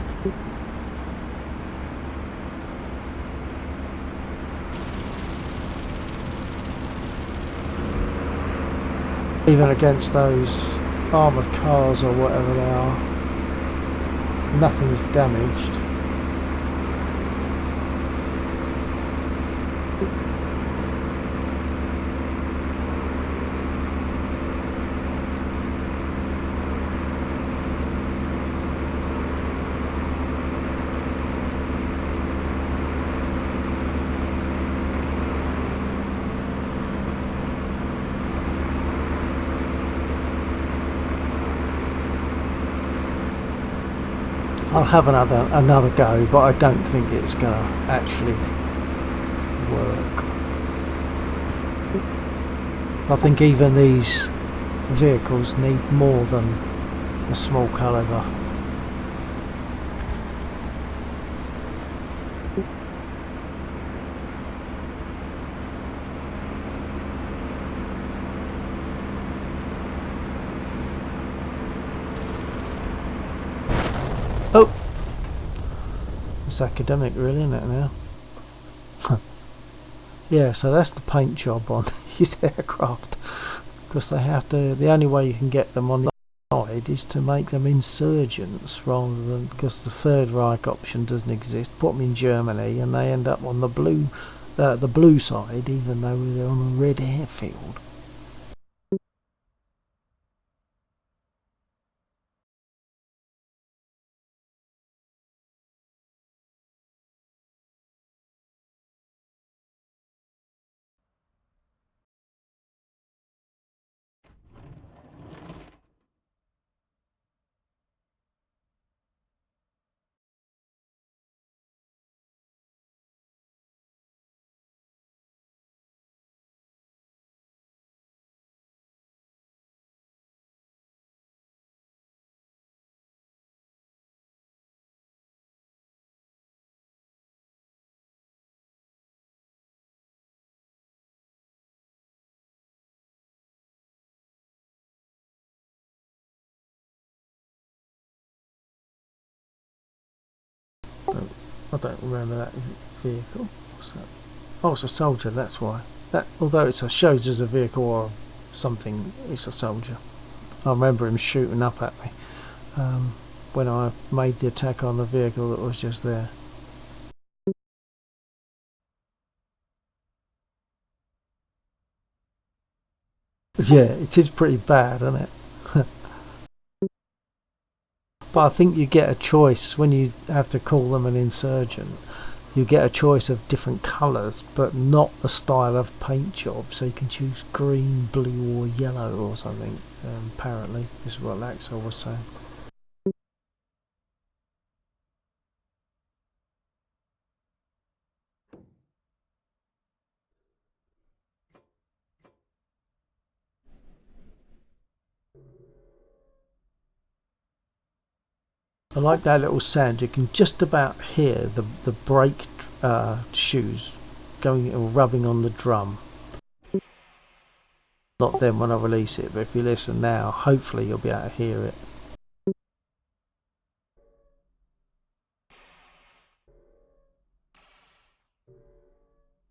Speaker 1: Even against those armoured cars or whatever they are, nothing's damaged. I'll have another go, but I don't think it's gonna actually work. I think even these vehicles need more than a small caliber. Oh! It's academic really, isn't it now? Yeah, so that's the paint job on these aircraft. Because they have to, the only way you can get them on the side is to make them insurgents rather than, because the Third Reich option doesn't exist. Put them in Germany and they end up on the blue side, even though they're on a red airfield. I don't remember that vehicle. What's that? Oh, it's a soldier, that's why. That, although it shows as a vehicle or something, it's a soldier. I remember him shooting up at me when I made the attack on the vehicle that was just there. Yeah, it is pretty bad, isn't it? But I think you get a choice when you have to call them an insurgent. You get a choice of different colours, but not the style of paint job. So you can choose green, blue, or yellow, or something. Apparently, this is what Laxor was saying. I like that little sound. You can just about hear the brake shoes going or rubbing on the drum. Not then when I release it, but if you listen now, hopefully you'll be able to hear it.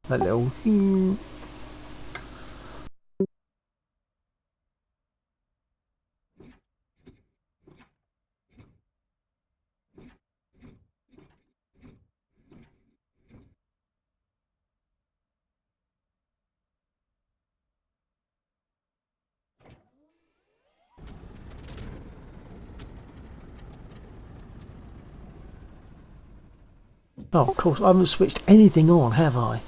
Speaker 1: That little. Oh, of course, I haven't switched anything on, have I?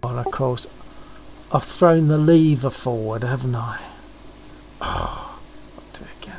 Speaker 1: And of course, I've thrown the lever forward, haven't I? Oh, I'll do it again.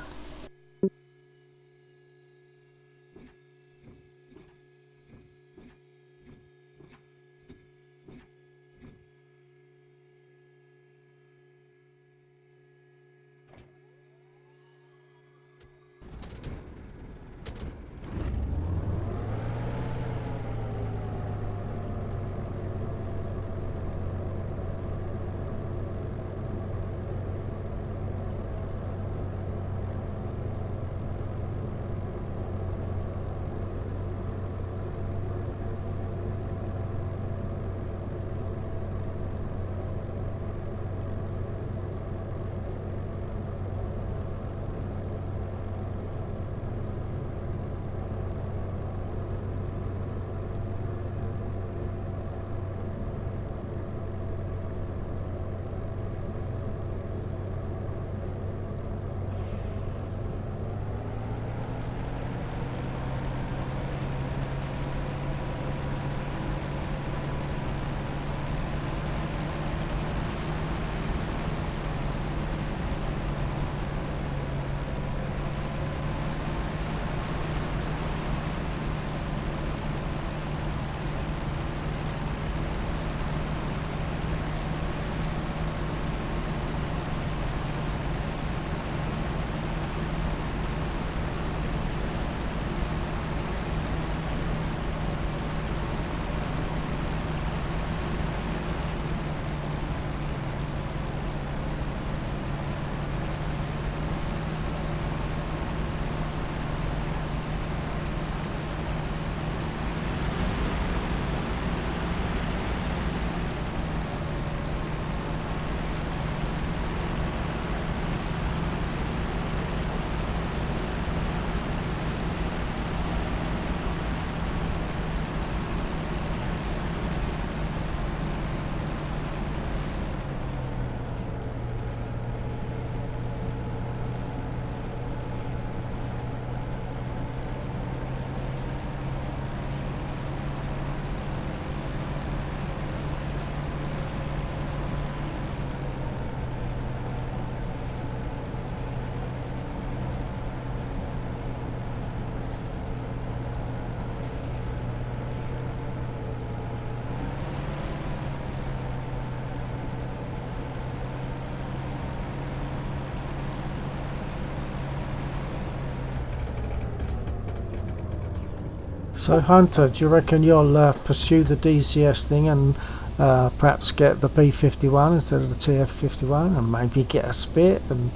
Speaker 1: So Hunter, do you reckon you'll pursue the DCS thing and perhaps get the B51 instead of the TF51 and maybe get a Spit and,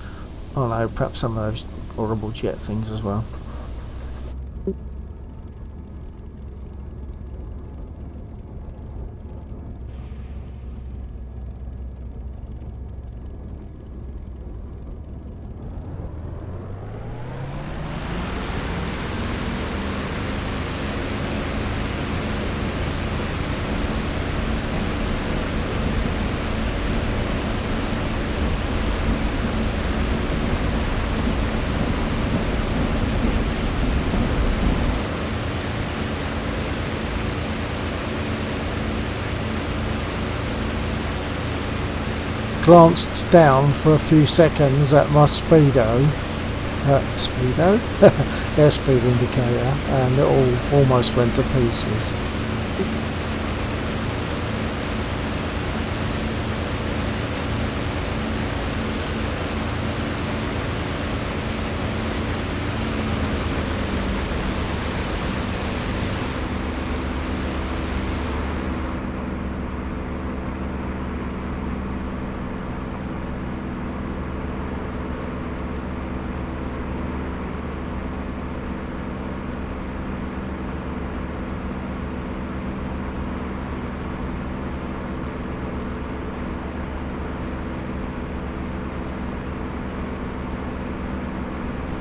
Speaker 1: I don't know, perhaps some of those horrible jet things as well? Glanced down for a few seconds at my speedo, airspeed indicator, and it all almost went to pieces.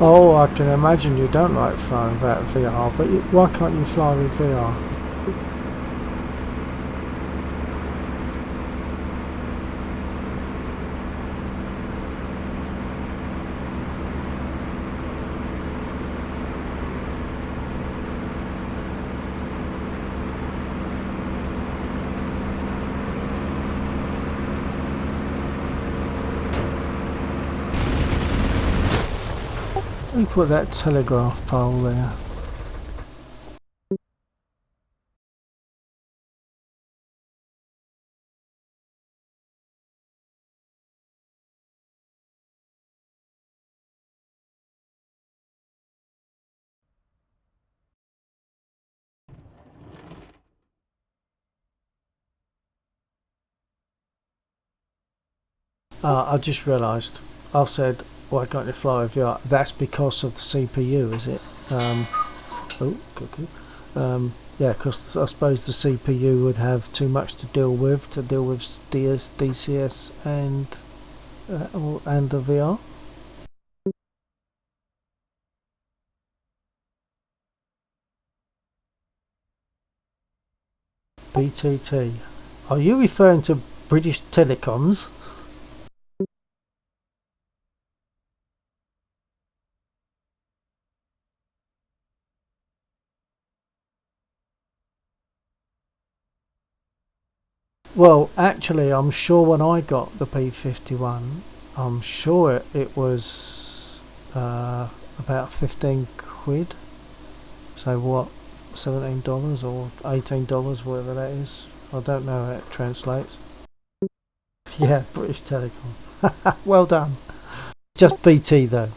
Speaker 1: Oh, I can imagine you don't like flying without VR, but why can't you fly with VR? We put that telegraph pole there. I just realised I said why can't you fly with your... That's because of the CPU, is it? Oh, cuckoo. Yeah, because I suppose the CPU would have too much to deal with DCS and the VR. BTT. Are you referring to British Telecoms? Well, actually, I'm sure when I got the P51, I'm sure it was about 15 quid. So what, $17 or $18, whatever that is. I don't know how it translates. Yeah, British Telecom. Well done. Just BT though.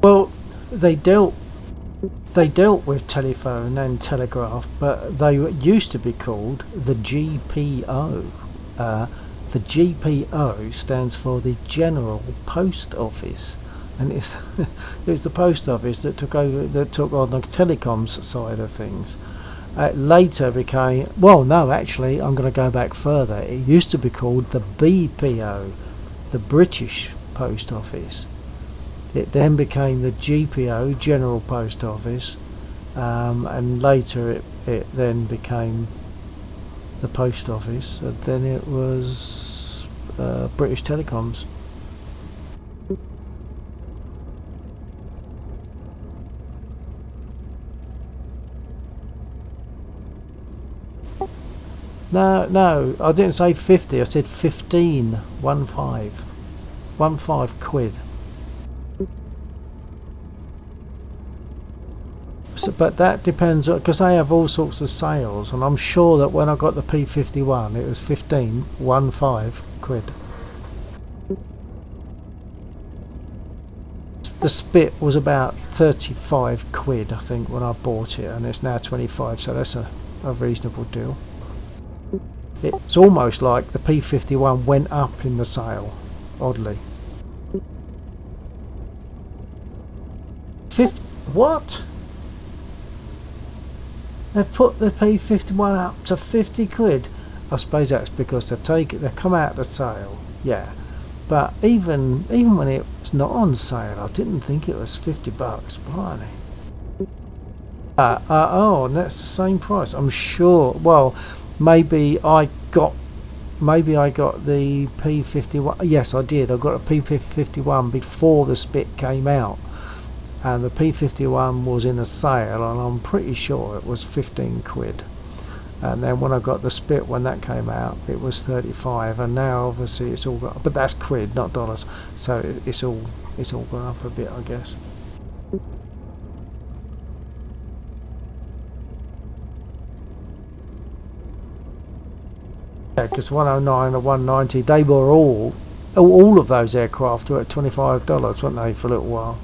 Speaker 1: Well, they dealt with telephone and telegraph, but they used to be called the GPO. Uh, the GPO stands for the General Post Office, and it's it was the post office that took on the telecoms side of things. Later became, well, no, actually, I'm going to go back further. It used to be called the BPO, the British Post Office. It then became the GPO, General Post Office, and later it then became the Post Office, and then it was British Telecoms. No, I didn't say 50, I said 15, 15 quid. So, but that depends, because they have all sorts of sales, and I'm sure that when I got the P51 it was 15 quid. The spit was about 35 quid I think when I bought it, and it's now 25, so that's a reasonable deal. It's almost like the P51 went up in the sale, oddly. What? They've put the P51 up to 50 quid. I suppose that's because they've come out of the sale. Yeah, but even when it was not on sale, I didn't think it was $50. Blimey. Oh, and that's the same price. I'm sure. Well, maybe I got the P51. Yes, I did. I got a P51 before the spit came out, and the P51 was in a sale, and I'm pretty sure it was 15 quid. And then when I got the Spit, when that came out, it was 35, and now obviously it's all got, but that's quid, not dollars, so it's all gone up a bit, I guess. Yeah, because 109 and 190, they were all of those aircraft were at $25, weren't they, for a little while.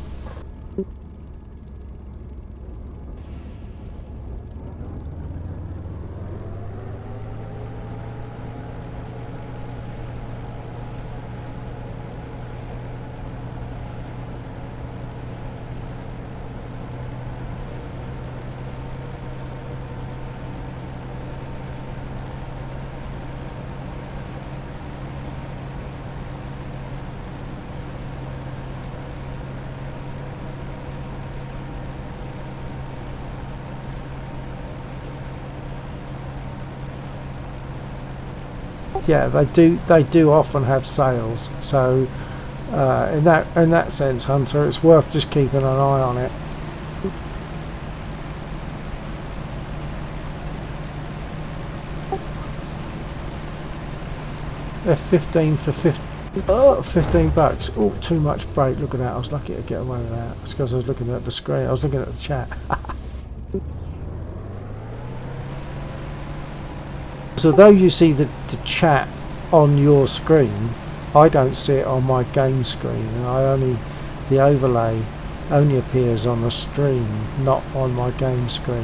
Speaker 1: Yeah, they do often have sales, so in that sense, Hunter, it's worth just keeping an eye on it. F15 for 15 bucks. Oh, too much brake. Look at that. I was lucky to get away with that. It's because I was looking at the screen. I was looking at the chat. So though you see the chat on your screen, I don't see it on my game screen, and the overlay only appears on the stream, not on my game screen.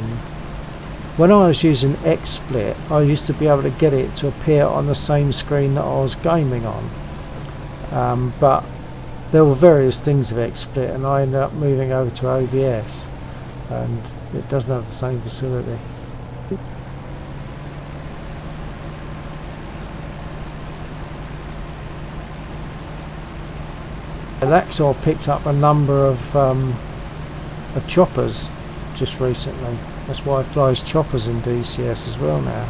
Speaker 1: When I was using XSplit, I used to be able to get it to appear on the same screen that I was gaming on, but there were various things of XSplit, and I ended up moving over to OBS, and it doesn't have the same facility. Laxor picked up a number of choppers just recently. That's why it flies choppers in DCS as well now.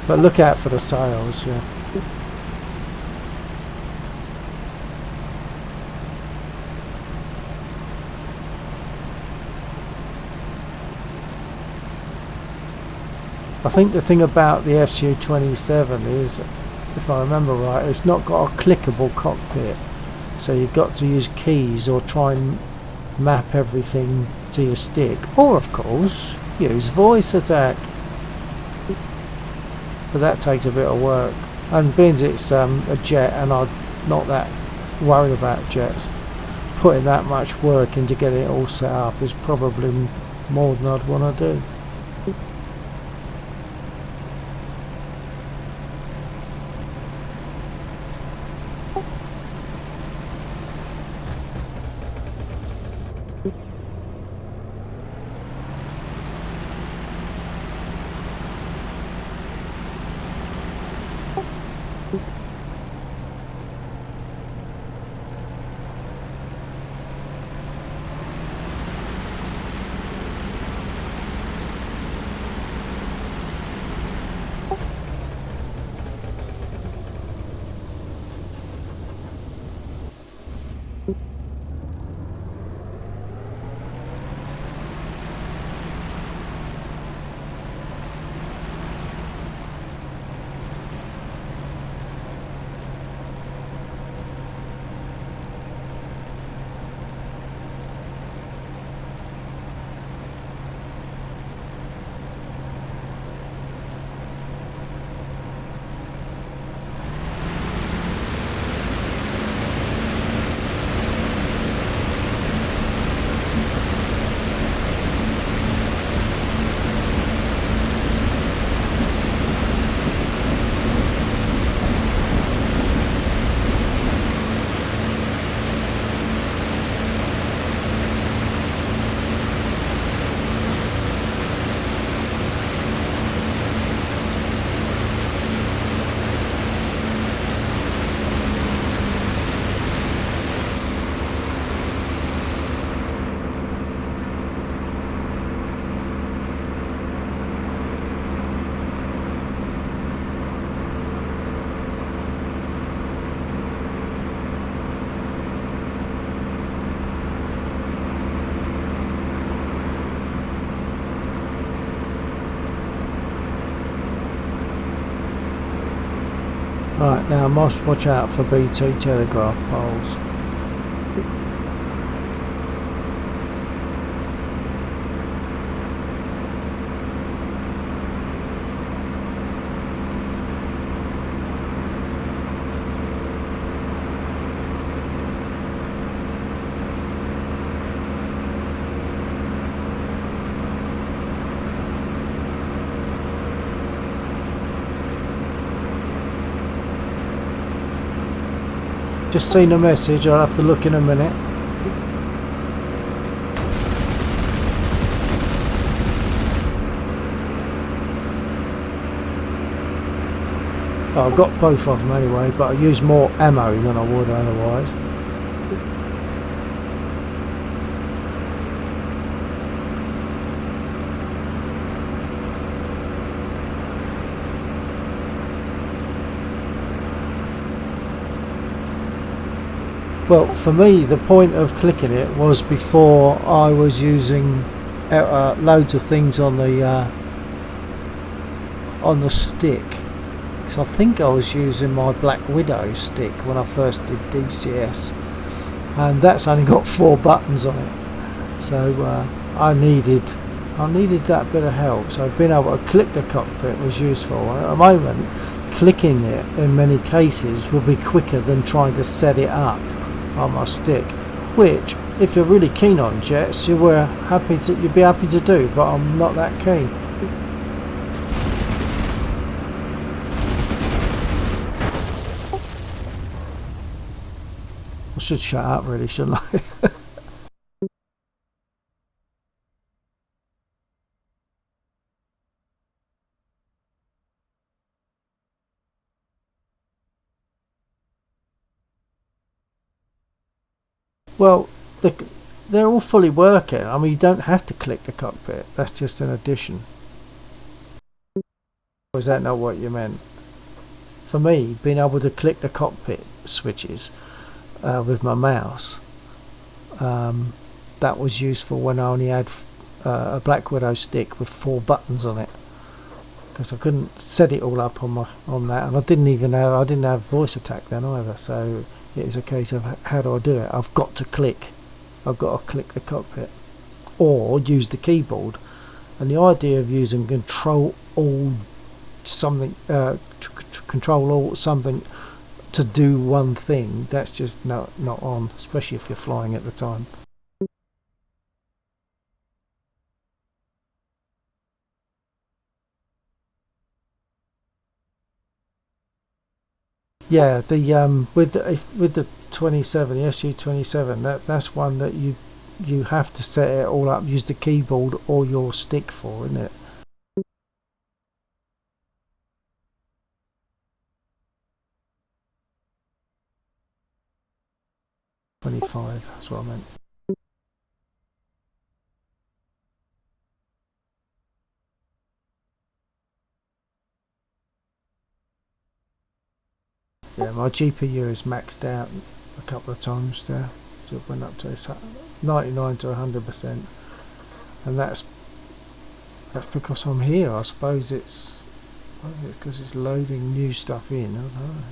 Speaker 1: But look out for the sales, yeah. I think the thing about the SU-27 is, if I remember right, it's not got a clickable cockpit, so you've got to use keys or try and map everything to your stick, or of course use voice attack, but that takes a bit of work, and being it's a jet and I'm not that worried about jets, putting that much work into getting it all set up is probably more than I'd want to do. Right, now I must watch out for BT telegraph poles. Just seen a message, I'll have to look in a minute. Oh, I've got both of them anyway, but I use more ammo than I would otherwise. Well, for me, the point of clicking it was before I was using loads of things on the stick. Because I think I was using my Black Widow stick when I first did DCS, and that's only got 4 buttons on it. So I needed that bit of help. So being able to click the cockpit was useful. At the moment, clicking it in many cases will be quicker than trying to set it up on my stick, which if you're really keen on jets you'd be happy to do, but I'm not that keen. I should shut up really, shouldn't I? Well, they're all fully working. I mean, you don't have to click the cockpit, that's just an addition. Or is that not what you meant? For me, being able to click the cockpit switches with my mouse, that was useful when I only had a Black Widow stick with 4 buttons on it, because I couldn't set it all up on that, and I didn't have voice attack then either. So it was a case of how do I do it? I've got to click the cockpit or use the keyboard. And the idea of using control alt something to do one thing, that's just not on, especially if you're flying at the time. Yeah, the with the 27, the SU-27, that's one that you have to set it all up, use the keyboard or your stick for, isn't it? '25, that's what I meant. Yeah, my GPU is maxed out a couple of times there, so it went up to 99 to 100%, and that's because I'm here. I suppose it's because it's loading new stuff in. I don't know.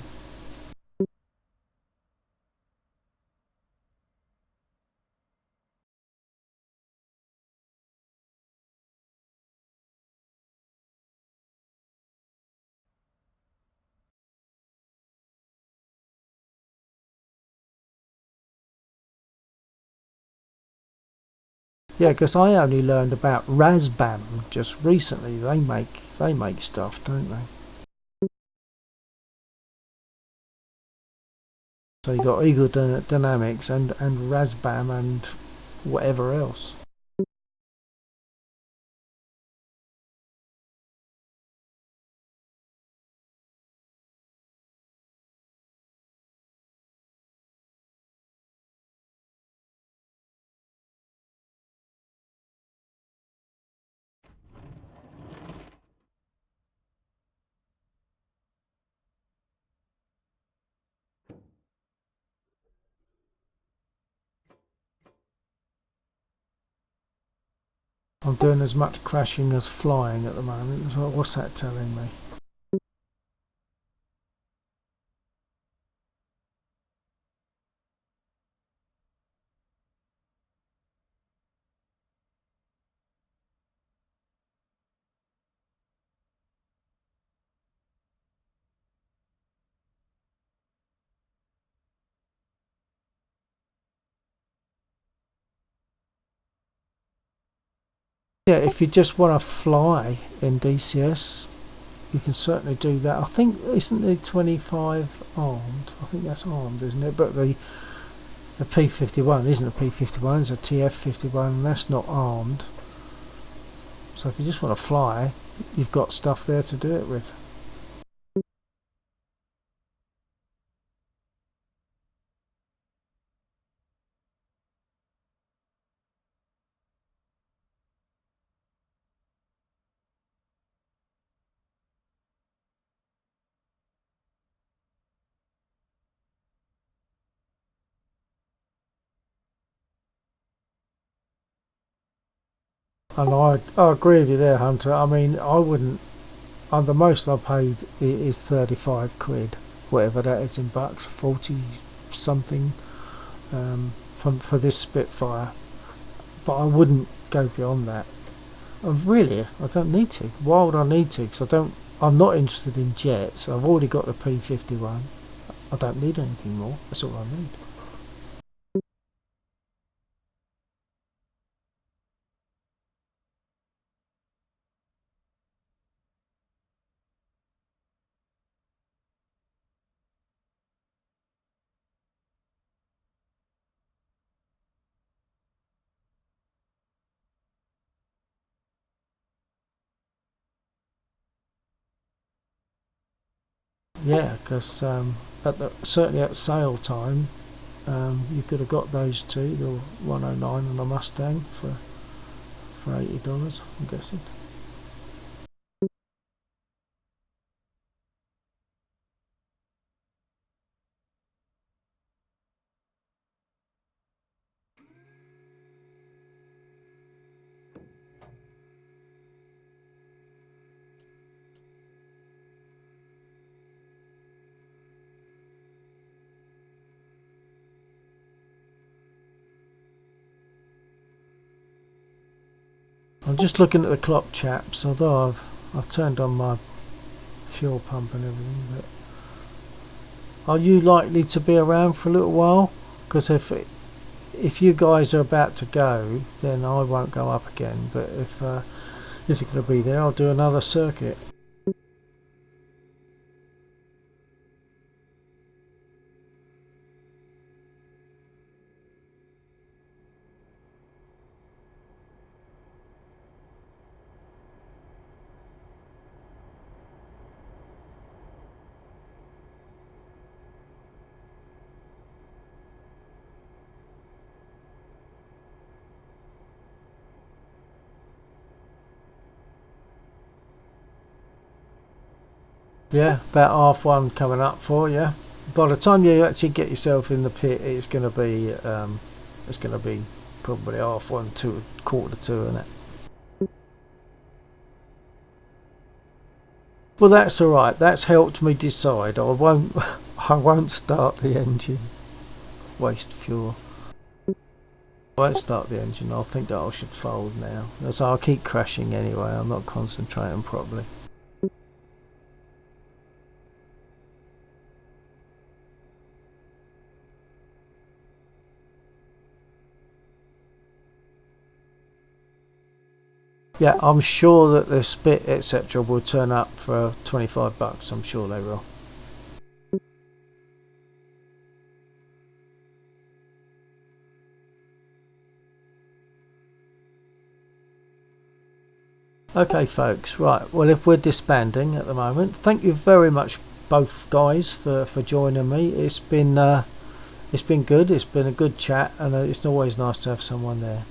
Speaker 1: Yeah, because I only learned about Razbam just recently. They make stuff, don't they? So you got Eagle Dynamics and Razbam and whatever else. I'm doing as much crashing as flying at the moment. So what's that telling me? Yeah, if you just want to fly in DCS, you can certainly do that. I think, isn't the 25 armed? I think that's armed, isn't it? But the P51 isn't a P51, it's a TF51, and that's not armed. So if you just want to fly, you've got stuff there to do it with. And I agree with you there, Hunter. I mean, I wouldn't. The most I paid is 35 quid, whatever that is in bucks, 40 something, for this Spitfire. But I wouldn't go beyond that. Really, I don't need to. Why would I need to? Because I'm not interested in jets. I've already got the P51. I don't need anything more. That's all I need. Yeah, because certainly at sale time, you could have got those two, the 109 and the Mustang for $80. I'm guessing. I'm just looking at the clock, chaps. Although I've turned on my fuel pump and everything, but are you likely to be around for a little while? Because if you guys are about to go, then I won't go up again. But if you're going to be there, I'll do another circuit. Yeah, about half one coming up for you. By the time you actually get yourself in the pit, it's going to be probably half one, two, quarter to two, isn't it? Well, that's all right. That's helped me decide. I won't. I won't start the engine. Waste fuel. I won't start the engine. I think that I should fold now. So I'll keep crashing anyway. I'm not concentrating properly. Yeah, I'm sure that the spit etc. will turn up for 25 bucks. I'm sure they will. Okay, folks. Right. Well, if we're disbanding at the moment, thank you very much, both guys, for joining me. It's been good. It's been a good chat, and it's always nice to have someone there.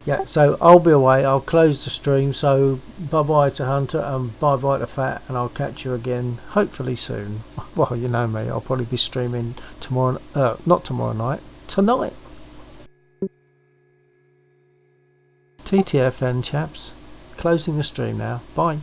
Speaker 1: Yeah, so I'll be away. I'll close the stream. So bye bye to Hunter and bye bye to Fat, and I'll catch you again hopefully soon. Well, you know me. I'll probably be streaming tomorrow. Not tomorrow night. Tonight. TTFN, chaps. Closing the stream now. Bye.